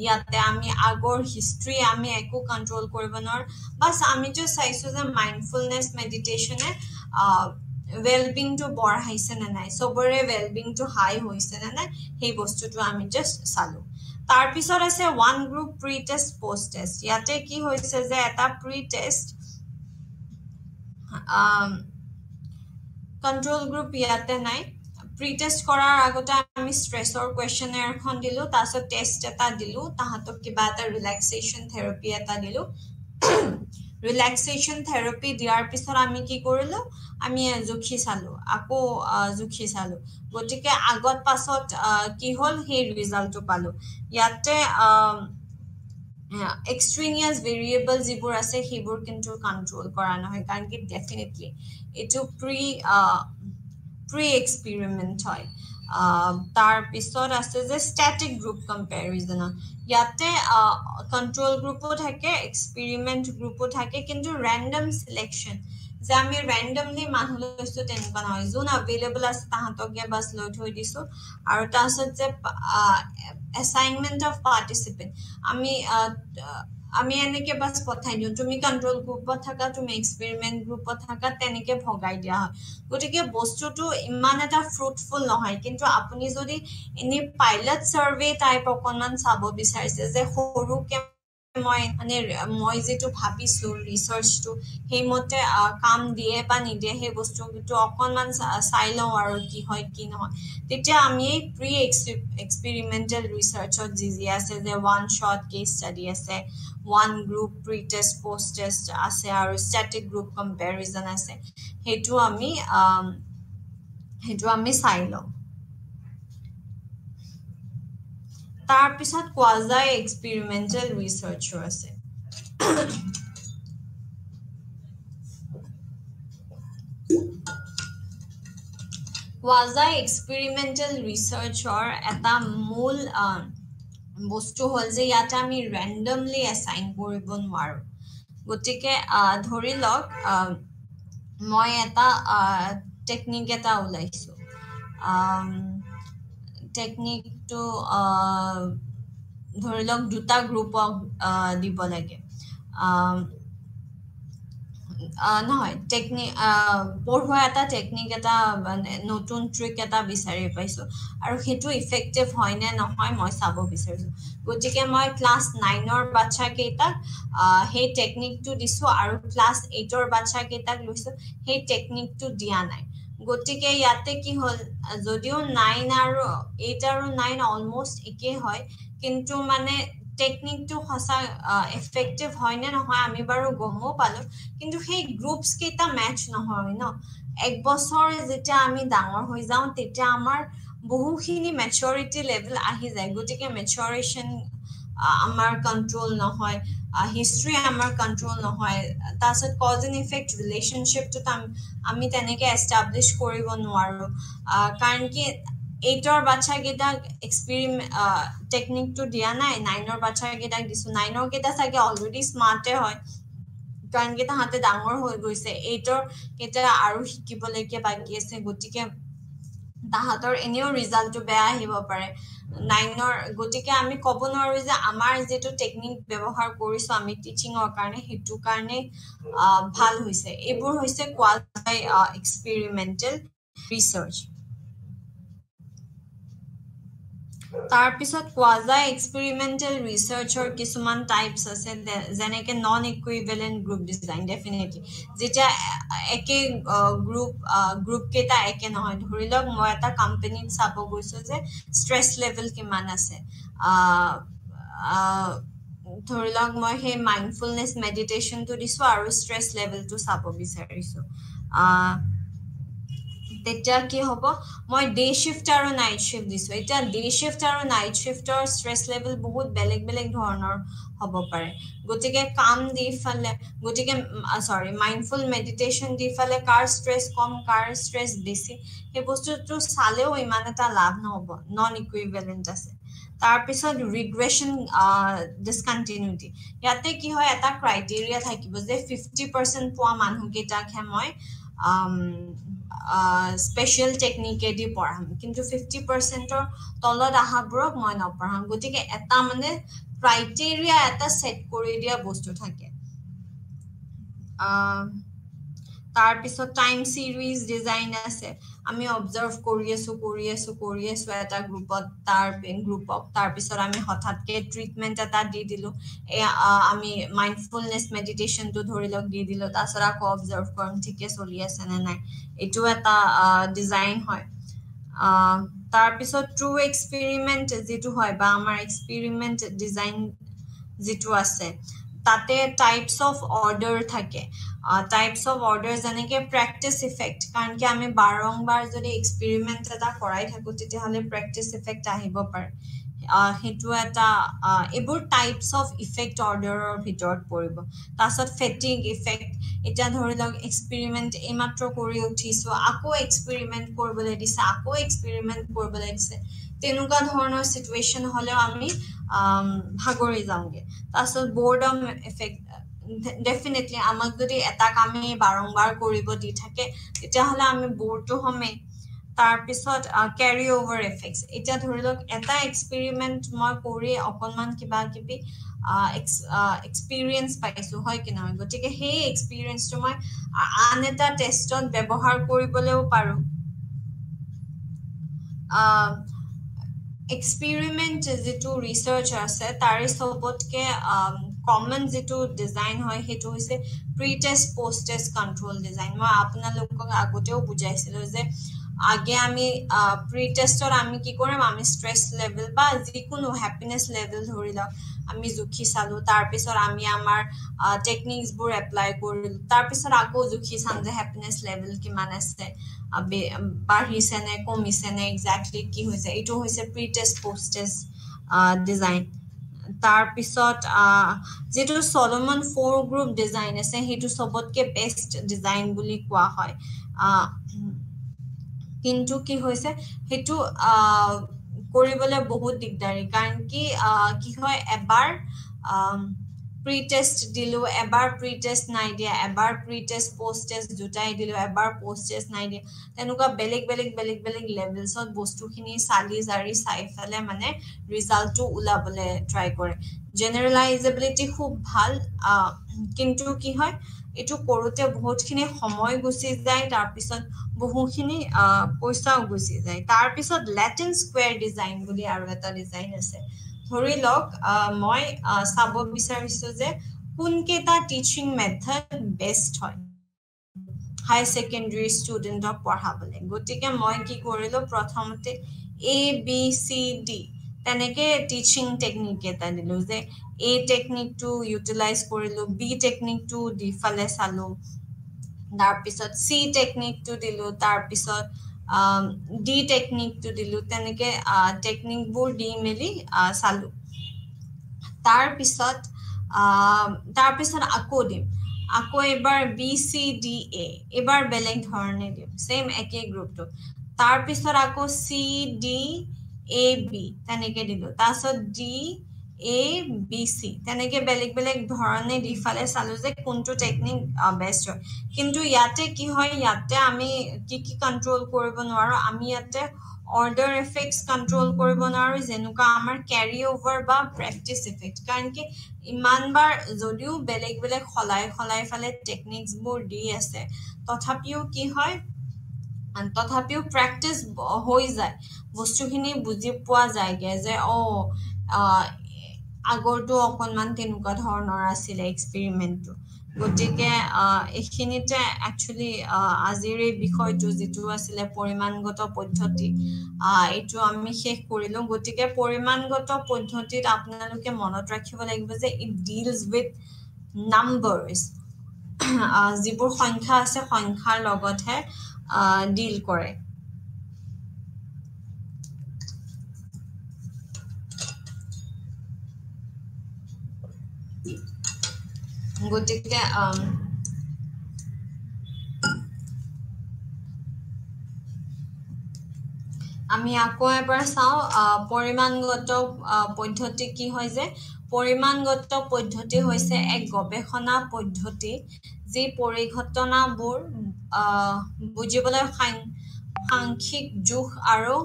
yate ami agor history ami eko control koribo nor bas ami jo saiso je mindfulness meditation e well-being to borhaise na nai sobore well-being to high hoise na nai hei bostu to ami just salu তাৰ পিছত আছে one group pre test post test ইয়াতে কি হৈছে যে এটা pre test control group ইয়াতে নাই প্ৰি টেষ্ট কৰাৰ আগতে আমি স্ট্ৰেছৰ কোৱেশ্চনাৰ খন দিলো তাৰছত টেষ্ট এটা দিলো তাহাতক কিবা এটা ৰিলেক্সেশন থেৰাপি এটা দিলো ৰিলেক্সেশন থেৰাপি দিয়াৰ পিছত আমি কি কৰিলো আমি জুখি চালো আকৌ জুখি চালো গটিকে আগত পাছত কি হল হে ৰিজাল্টটো পালো ইয়াতে extraneous variables যিবোৰ আছে সেইবোৰ কিন্তু কন্ট্ৰোল কৰা নহয় কাৰণ কি ডেফিনেটলি এটো প্ৰি এক্সপেৰিমেন্ট হয় তাৰ পিছত আছে যে স্ট্যাটিক গ্ৰুপ কম্পেৰিজন ইয়াতে কন্ট্ৰোল গ্ৰুপো থাকে এক্সপেৰিমেন্ট গ্ৰুপো থাকে কিন্তু ৰ্যান্ডম সিলেকশন যে আমি ৰ্যান্ডমলি মানুহ লৈছো তেনেকুৱা নহয় যোন अवेलेबल আছে তাহাতকে বাস লৈ থৈ দিছো আৰু তাৰছত যে assignment of participant আমি এনেকে বাস পঠাই দিও তুমি কন্ট্ৰোল গ্ৰুপত থাকা তুমি এক্সপেৰিমেন্ট গ্ৰুপত থাকা তেনেকে ভগাই দিয়া হয় গটিকে বস্তুটো ইমান এটা ফ্ৰুটফুল নহয় কিন্তু আপুনি যদি এনি পাইলট সাৰ্ভে টাইপ অকনমান চাব বিচাৰিছে যে সৰুকে মই যেটো ভাবিছো ৰিসাৰ্চটো হেমতে কাম দিয়ে বা নিদিয়ে হে বস্তুটো অকনমান চাই লও আৰু কি হয় কি নহয় তেতিয়া আমি প্ৰি এক্সপেৰিমেন্টাল ৰিসাৰ্চত জিজি আছে যে ওয়ান শট কেস ষ্টাডি আছে one group pre test post test আছে আৰু স্ট্যাটিক গ্ৰুপ কম্পেৰিজন আছে হেতু আমি চাই লও তাৰ পিছত quasi experimental researcher আছে quasi experimental researcher এটা মূল বস্তু হল যে ইয়াতে আমি randomly assign কৰিব নোৱাৰো গটিকে ধৰি লওক মই এটা টেকনিক এটা উলাইছো টেকনিক to ধৰি লওক দুটা গ্ৰুপক দিব লাগে নহয় টেকনিক পঢ়োৱা এটা টেকনিক এটা নতুন ট্ৰিক এটা বিচাৰি পাইছো আৰু হেতু ইফেক্টিভ হয় নে নহয় মই চাব বিচাৰিছো গতিকে মই ক্লাস 9 ৰ বাচ্চা কেইটা সেই টেকনিকটো দিছো আৰু ক্লাস 8 ৰ বাচ্চা কেইটাক লৈছো সেই টেকনিকটো দিয়া নাই গটিকে ইয়াতে কি হল যদিও 9 আৰু 8 আৰু 9 অলমোস্ট একে হয় কিন্তু মানে টেকনিকটো হসা এফেক্টিভ হয় নে নহয় আমি বাৰু গমো পালো কিন্তু সেই গ্ৰুপস কেইটা ম্যাচ নহয় ন এক বছৰ যেতিয়া আমি ডাঙৰ হৈ যাও তেতিয়া আমাৰ বহুখিনি ম্যাচুৰিটি লেভেল আহি যায় গটিকে ম্যাচুৰেশন আমাৰ কন্ট্ৰোল নহয় হিস্ট্ৰি আমাৰ কন্ট্ৰোল নহয় তাছত কজ এণ্ড ইফেক্ট ৰিলেশনশিপটো আমি তেনেকে এস্টাবলিশ কৰিব নোৱাৰো কাৰণ কি 8 ৰ বাচ্চা কেইটা এক্সপেৰিমেন্ট টেকনিকটো দিয়া নাই 9 ৰ বাচ্চা কেইটা দিছো 9 ৰ কেইটা সাগে অলৰেডি স্মাৰ্টে হয় কাৰণ কি তাহাঁতে ডাঙৰ হৈ গৈছে 8ৰ কেইটা আৰু শিকিবলৈকে বাকী আছে গতিকে তাহাঁতৰ এনেও ৰিজাল্টটো বেয়া আহিব পাৰে 9ৰ গতিকে আমি ক'ব নোৱাৰো যে আমাৰ যেটো টেকনিক ব্যৱহাৰ কৰিছো আমি টিচিংৰ কাৰণে হেতু কাৰণে ভাল হৈছে এইবোৰ হৈছে কোৱালি এক্সপেৰিমেন্টাল ৰিসাৰ্চ তাৰ পিছত কোৱাজাই এক্সপেৰিমেন্টাল ৰিসাৰ্চৰ কিছুমান টাইপস আছে যেনেকে non equivalent group design definitely যেতিয়া একে গ্ৰুপ কেটা একে নহয় ধৰি লওক মই এটা কোম্পানীত চাব গৈছো যে ষ্ট্ৰেছ লেভেল কিমান আছে ধৰি লওক মই হে মাইন্ডফুলনেস মেডিটেশনটো দিছো আৰু ষ্ট্ৰেছ লেভেলটো চাব বিচাৰিছো তেতিয়া কি হ'ব মই ডে শিফট আৰু নাইট শিফট দিছো এটা ডে শিফট আৰু নাইট শিফটৰ ষ্ট্ৰেছ লেভেল বহুত বেলেগ বেলেগ ধৰণৰ হ'ব পাৰে গতিকে কাম দি ফালে গতিকে সৰি মাইন্ডফুল মেডিটেশন দি ফালে কাৰ ষ্ট্ৰেছ কম কাৰ ষ্ট্ৰেছ বেছি এই বস্তুটো চালেও ইমান এটা লাভ নহব নন ইকুইভ্যালেন্ট আছে তাৰ পিছত ৰিগ্ৰেশন ডিসকন্টিনিউটি ইয়াতে কি হয় এটা ক্ৰাইটেৰিয়া থাকিব যে 50% পোৱা মানুহ কেটাকে মই স্পেশাল টেকনিকে দি পঢ়াম কিন্তু 50%ৰ তলত আহাবোৰক মই নপঢ়াম গতিকে এটা মানে ক্ৰাইটেৰিয়া এটা সেট কৰি দিয়া বস্তু থাকে তাৰ পিছত টাইম সিৰিজ ডিজাইন আছে আমি অবজাৰ্ভ কৰি আছো এটা গ্ৰুপত তাৰ পিছত আমি হঠাৎকে ট্ৰিটমেন্ট এটা দি দিলো আমি মাইন্ডফুলনেস মেডিটেশনটো ধৰি লওক দি দিলো তাৰছত আকৌ অবজাৰ্ভ কৰিম ঠিকে চলি আছে নে নাই এটো এটা ডিজাইন হয় তাৰ পিছত ট্ৰু এক্সপেৰিমেন্ট যেটো হয় বা আমাৰ এক্সপেৰিমেন্ট ডিজাইন যেটো আছে তাতে টাইপস অফ অৰ্ডাৰ থাকে টাইপস অফ অৰ্ডাৰ যেনেকে প্ৰেক্টিস ইফেক্ট কাৰণ কি আমি বাৰংবাৰ যদি এক্সপেৰিমেন্ট এটা কৰাই থাকো তেতিয়া হলে প্ৰেক্টিস ইফেক্ট আহিব পাৰে হেতু এটা এবোৰ টাইপস অফ ইফেক্ট অৰ্ডাৰৰ ভিতৰত পৰিব তাৰছত ফেটিগ ইফেক্ট এটা ধৰি লওক এক্সপেৰিমেন্ট এইমাত্ৰ কৰি উঠিছো আকৌ এক্সপেৰিমেন্ট কৰিবলৈ দিছে তেনুকা ধৰণৰ সিচুৱেশন হলেও আমি ভাগৰি যাওঁগে তাৰছত বৰ্ডম ইফেক্ট ডেফিনেটলি আমাক যদি এটা কামে বাৰংবাৰ কৰিব দি থাকে তেতিয়া হলে আমি বৰ্ডটো হমে তাৰ পিছত ক্যাৰি ওভাৰ ইফেক্টস এটা ধৰি লওক এটা এক্সপেৰিমেন্ট মই কৰি অকনমান কিবা কিবি এক্সপেৰিয়েন্স পাইছো হয় কি নহয় গতিকে সেই এক্সপেৰিয়েন্সটো মই আন এটা টেষ্টত ব্যৱহাৰ কৰিবলেও পাৰো এক্সপেৰিমেন্ট যেটো ৰিসাৰ্চ আছে তাৰে সবতকে কমন যেটো ডিজাইন হয় হেতু হৈছে pre test post test control design মই আপোনালোকক আগতেও বুজাইছিলো যে আগে আমি প্ৰি টেষ্টৰ আমি কি কৰিম আমি ষ্ট্ৰেছ লেভেল বা যিকোনো হ্যাপিনেস লেভেল ধৰি লওক আমি জুখি চালো তাৰ পিছত আমি আমাৰ টেকনিকস বোৰ এপ্লাই কৰিলো তাৰ পিছত আকৌ জুখি চাম যে হ্যাপিনেস লেভেল কিমান আছে বাঢ়িছে নে কমিছে নে এক্স্যাক্টলি কি হৈছে এটো হৈছে pre test post test design তাৰ পিছত যেটো সলোমন 4 গ্ৰুপ ডিজাইন আছে হেতু সবতকে বেস্ট ডিজাইন বুলি কোৱা হয় কিন্তু কি হৈছে হেতু কৰিবলে বহুত দিগদাৰি কাৰণ কি হয় এবাৰ প্ৰি টেষ্ট দিলো এবাৰ প্ৰি টেষ্ট নাই দিয়া এবাৰ প্ৰি টেষ্ট পোষ্ট টেষ্ট দুটাই দিলো এবাৰ পোষ্ট টেষ্ট নাই দিয়া তেনুকা বেলেগ লেভেলছত বস্তুখিনি সালি জাৰি চাই ফেলে মানে ৰিজাল্টটো উলাবলে ট্ৰাই কৰে জেনাৰেলাইজেবিলিটি খুব ভাল কিন্তু কি হয় এটো কৰোতে বহুতখিনি সময় গুছি যায় তাৰ পিছত বহুখিনি পইচাও গুছি যায় তাৰ পিছত ল্যাটিন স্কয়াৰ ডিজাইন বুলি আৰু এটা ডিজাইন আছে ধৰি লওক মই চাব বিচাৰিছো যে কোনকেটা টিচিং মেথড বেস্ট হয় হাই সেকেন্ডাৰী ষ্টুডেন্টক পঢ়াবলে গতিকে মই কি কৰিলো প্ৰথমতে A B C D তেনেকে টিচিং টেকনিক এটা দিলো যে A টেকনিকটো ইউটিলাইজ কৰিলো B টেকনিকটো দি ফালে চালো তাৰ পিছত C টেকনিকটো দিলো তাৰ পিছত D টেকনিকটো দিলো তেনেকে টেকনিকবোৰ দি মেলি চালো তাৰ পিছত আকৌ দিম আকৌ এবাৰ B C D A এবাৰ বেলেগ ধৰণে দিম সেম একে গ্ৰুপটো তাৰ পিছত আকৌ C D A B তেনেকে দিলো তাৰপিছত D A B C তেনেকে বেলেগ বেলেগ ধৰণে দিফালে চালো যে কোনটো টেকনিক বেষ্ট হয় কিন্তু ইয়াতে কি হয় ইয়াতে আমি কি কন্ট্ৰোল কৰিব নোৱাৰো আমি ইয়াতে অৰ্ডাৰ এফেক্টস কন্ট্ৰোল কৰিব নোৱাৰো যেনুকা আমাৰ ক্যাৰি ওভাৰ বা প্ৰেক্টিস এফেক্ট কাৰণ কি ইমানবাৰ যদিও বেলেগ বেলেগ খলাই ফালে টেকনিক্স বোৰ দি আছে তথাপিও কি হয় তথাপিও প্ৰেক্টিস হৈ যায় বস্তুখিনি বুজি পোৱা যায়গে যে আগৰটো অকনমান তেনেকুৱা ধৰণৰ আছিল এক্সপেৰিমেন্টটো গতিকে এইখিনিতে একচুয়ালি আজিৰ এই বিষয়টো যেটো আছিল পৰিমাণগত পদ্ধতি এইটো আমি শেষ কৰিলো গতিকে পৰিমাণগত পদ্ধতিত আপোনালোকে মনত ৰাখিব লাগিব যে ইট ডিলস উইথ নাম্বাৰস যিবোৰ সংখ্যা আছে সংখ্যাৰ লগতহে ডিল কৰে গতিকে আমি আকৌ এবাৰ চাও পৰিমাণগত পদ্ধতি কি হয় যে পৰিমাণগত পদ্ধতি হৈছে এক গৱেষণা পদ্ধতি যি পৰিঘটনাবোৰ বুজিবলৈ সাংখ্যিক জোখ আৰু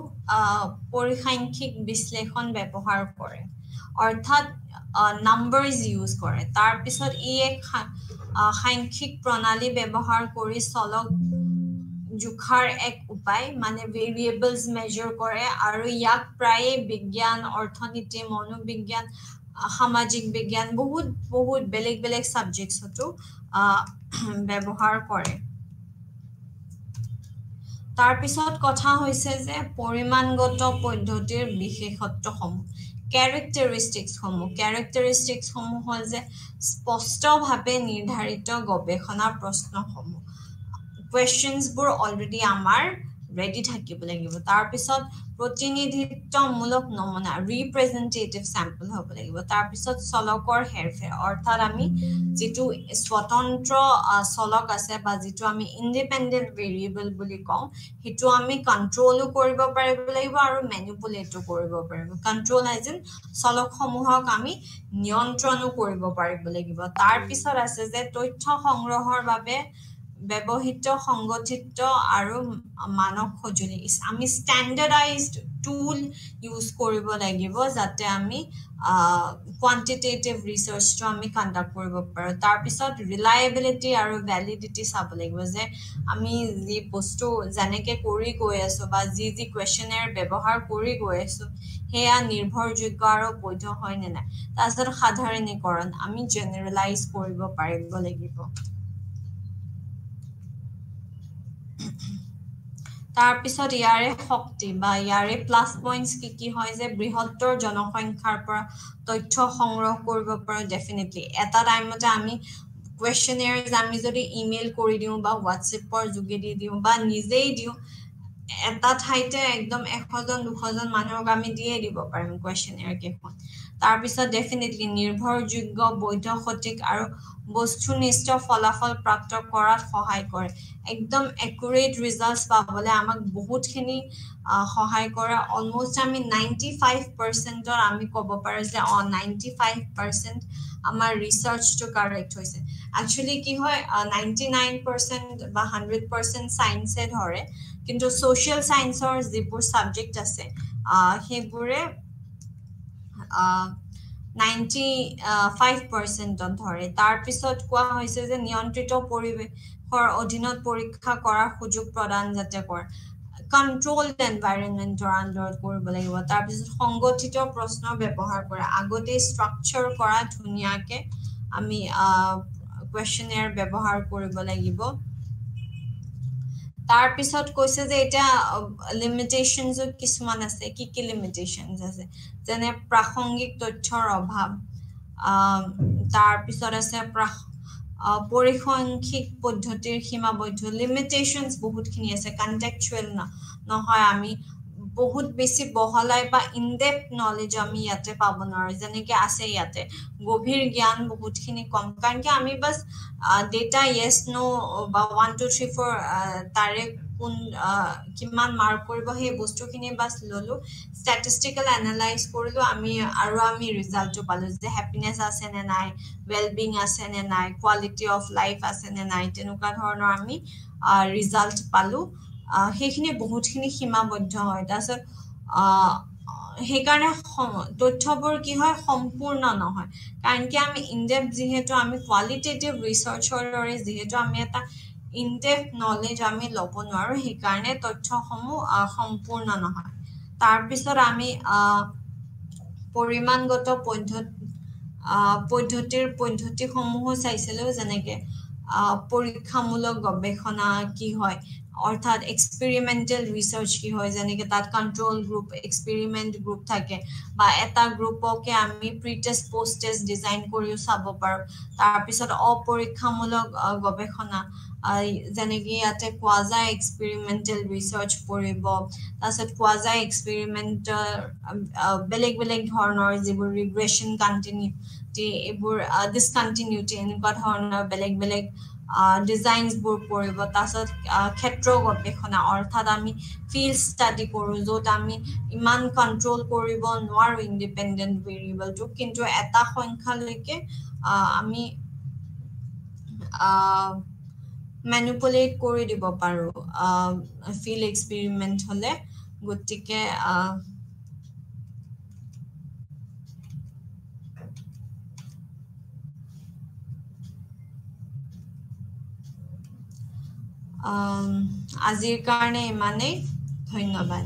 পৰিসাংখ্যিক বিশ্লেষণ ব্যৱহাৰ কৰে অৰ্থাৎ নাম্বাৰস ইউজ কৰে তাৰ পিছত ই এক সাংখ্যিক প্ৰণালী ব্যৱহাৰ কৰি চলক জোখাৰ এক উপায় মানে ভেৰিয়েবলস মেজৰ কৰে আৰু ইয়াক প্ৰায় বিজ্ঞান অৰ্থনীতি মনোবিজ্ঞান সামাজিক বিজ্ঞান বহুত বেলেগ বেলেগ সাবজেক্টছটো ব্যৱহাৰ কৰে তাৰ পিছত কথা হৈছে যে পৰিমাণগত পদ্ধতিৰ বিশেষত্বসমূহ characteristics সমূহ হল যে স্পষ্টভাৱে নিৰ্ধাৰিত গৱেষণা প্ৰশ্নসমূহ questions বোৰ অলৰেডি আমাৰ ৰেডি থাকিব লাগিব তাৰ পিছত প্ৰতিনিধিত্বমূলক নমুনা ৰিপ্ৰেজেন্টেটিভ স্যাম্পল হ'ব লাগিব তাৰ পিছত চলকৰ হেৰফেৰ অৰ্থাৎ আমি যেটো স্বতন্ত্ৰ চলক আছে বা যেটো আমি ইন্ডিপেন্ডেন্ট ভেৰিয়েবল বুলি কওঁ হেতু আমি কন্ট্ৰোলও কৰিব পাৰিব লাগিব আৰু ম্যানিপুলেটও কৰিব পাৰিব কন্ট্ৰোল এজ ইন চলকসমূহক আমি নিয়ন্ত্ৰণও কৰিব পাৰিব লাগিব তাৰ পিছত আছে যে তথ্য সংগ্ৰহৰ বাবে ব্যৱহৃত সংগঠিত আৰু মানক সঁজুলি আমি স্ট্যান্ডাৰ্ডাইজড টুল ইউজ কৰিব লাগিব যাতে আমি কোয়ান্টিটেটিভ ৰিসাৰ্চটো আমি কন্ডাক্ট কৰিব পাৰো তাৰ পিছত ৰিলায়েবিলিটি আৰু ভ্যালিডিটি চাব লাগিব যে আমি যি বস্তু জানেকে কৰি গৈ আছো বা যি কোৱেশ্চনাৰ ব্যৱহাৰ কৰি গৈ আছো হেয়া নিৰ্ভৰযোগ্য আৰু বৈধ হয় নে নাই তাৰপিছত সাধাৰণীকৰণ আমি জেনাৰেলাইজ কৰিব পাৰিব লাগিব তাৰ পিছত ইয়াৰে শক্তি বা ইয়াৰে প্লাস পইণ্টস কি হয় যে বৃহত্তৰ জনসংখ্যাৰ পৰা তথ্য সংগ্ৰহ কৰিব পাৰো ডেফিনেটলি এটা টাইমতে আমি কোৱেশ্চনাৰস আমি যদি ইমেইল কৰি দিও বা WhatsAppৰ যোগেদি দিও বা নিজেই দিও এটা ঠাইতে একদম 100 জন 200 জন মানুহক আমি দিয়ে দিব পাৰিম কোৱেশ্চনাৰ কেখন তাৰ পিছত ডেফিনেটলি নিৰ্ভৰযোগ্য বৈধ সঠিক আৰু বস্তুনিষ্ঠ ফলাফল প্ৰাপ্ত কৰাত সহায় কৰে একদম একুৰেট ৰিজাল্টস পাবলে আমাক বহুতখিনি সহায় কৰে অলমোস্ট আমি 95% ৰ আমি ক'ব পাৰো যে 95% আমাৰ ৰিসাৰ্চটো কাৰেক্ট হৈছে একচুয়ালি কি হয় 99% বা 100% সায়েন্সে ধৰে কিন্তু সোশ্যাল সায়েন্সৰ যিবোৰ সাবজেক্ট আছে হেবোৰে 95% ধৰে তাৰ পিছত কোৱা হৈছে যে নিয়ন্ত্ৰিত পৰিবেশৰ অধীনত পৰীক্ষা কৰাৰ সুযোগ প্ৰদান যাতে কৰে controlled environmentor আন্ডাৰত কৰিব লাগিব তাৰ পিছত সংগঠিত প্ৰশ্ন ব্যৱহাৰ কৰে আগতে স্ট্ৰাকচাৰ কৰা ধুনিয়াকে আমি কোৱেশ্চনাৰ ব্যৱহাৰ কৰিব লাগিব তাৰ পিছত কৈছে যে এটা লিমিটেশনস কিছুমান আছে কি লিমিটেশনস আছে যেনে প্ৰাসংগিক তথ্যৰ অভাৱ তাৰ পিছত আছে পৰিসংখ্যিক পদ্ধতিৰ সীমাবদ্ধ লিমিটেশনস বহুতখিনি আছে কনটেক্সচুৱেল নহয় আমি বহুত বেছি বহলাই বা ইনডেপথ নলেজ আমি ইয়াতে পাব নোৱাৰো যেনেকে আছে ইয়াতে গভীৰ জ্ঞান বহুতখিনি কম কাৰণ কি আমি বাস ডেটা ইয়েস নো বা 1 2 3 4 তাৰে কোন কিমান মাৰ্ক কৰিব সেই বস্তুখিনি বাস ললো ষ্টেটিষ্টিকেল এনালাইজ কৰিলো আমি ৰিজাল্টটো পালো যে হ্যাপিনেস আছে নে নাই ওয়েলবিং আছে নে নাই কোৱালিটি অফ লাইফ আছে নে নাই তেনেকুৱা ধৰণৰ আমি ৰিজাল্ট পালো সেইখিনি বহুতখিনি সীমাবদ্ধ হয় তাৰছত সেইকাৰণে তথ্যবোৰ কি হয় সম্পূৰ্ণ নহয় কাৰণ কি আমি ইনডেপথ যিহেতু আমি কোৱালিটেটিভ ৰিসাৰ্চৰ দৰে যিহেতু আমি এটা ইনডেপথ নলেজ আমি ল'ব নোৱাৰো সেইকাৰণে তথ্যসমূহ সম্পূৰ্ণ নহয় তাৰ পিছত আমি পৰিমাণগত পদ্ধতিসমূহো চাইছিলো যেনেকে পৰীক্ষামূলক গৱেষণা কি হয় অৰ্থাৎ এক্সপেৰিমেন্টাল ৰিসাৰ্চ কি হয় যেনেকে তাত কন্ট্ৰোল গ্ৰুপ এক্সপেৰিমেন্ট গ্ৰুপ থাকে বা এটা গ্ৰুপকে আমি pre test post test design কৰিও চাব পাৰো তাৰ পিছত অপৰীক্ষামূলক গৱেষণা যেনেকে ইয়াতে কোৱাজাই এক্সপেৰিমেন্টাল ৰিসাৰ্চ পৰিব তাৰপিছত কোৱাজাই এক্সপেৰিমেন্টাল বেলেগ বেলেগ ধৰণৰ যিবোৰ ৰিগ্ৰেশন কন্টিনিউটি এইবোৰ ডিসকন্টিনিউটি এনেকুৱা ধৰণৰ বেলেগ বেলেগ ডিজাইনছ বোৰ পৰিব তাৰপিছত ক্ষেত্ৰ গৱেষণা অৰ্থাৎ আমি ফিল্ড ষ্টাডি কৰো য'ত আমি ইমান কন্ট্ৰোল কৰিব নোৱাৰো ইণ্ডিপেণ্ডেন্ট ভেৰিয়েবলটো কিন্তু এটা সংখ্যালৈকে আমি ম্যানিপুলেট কৰি দিব পাৰো ফিল্ড এক্সপেৰিমেন্ট হলে গতিকে আজিৰ কাৰণে ইমানেই ধন্যবাদ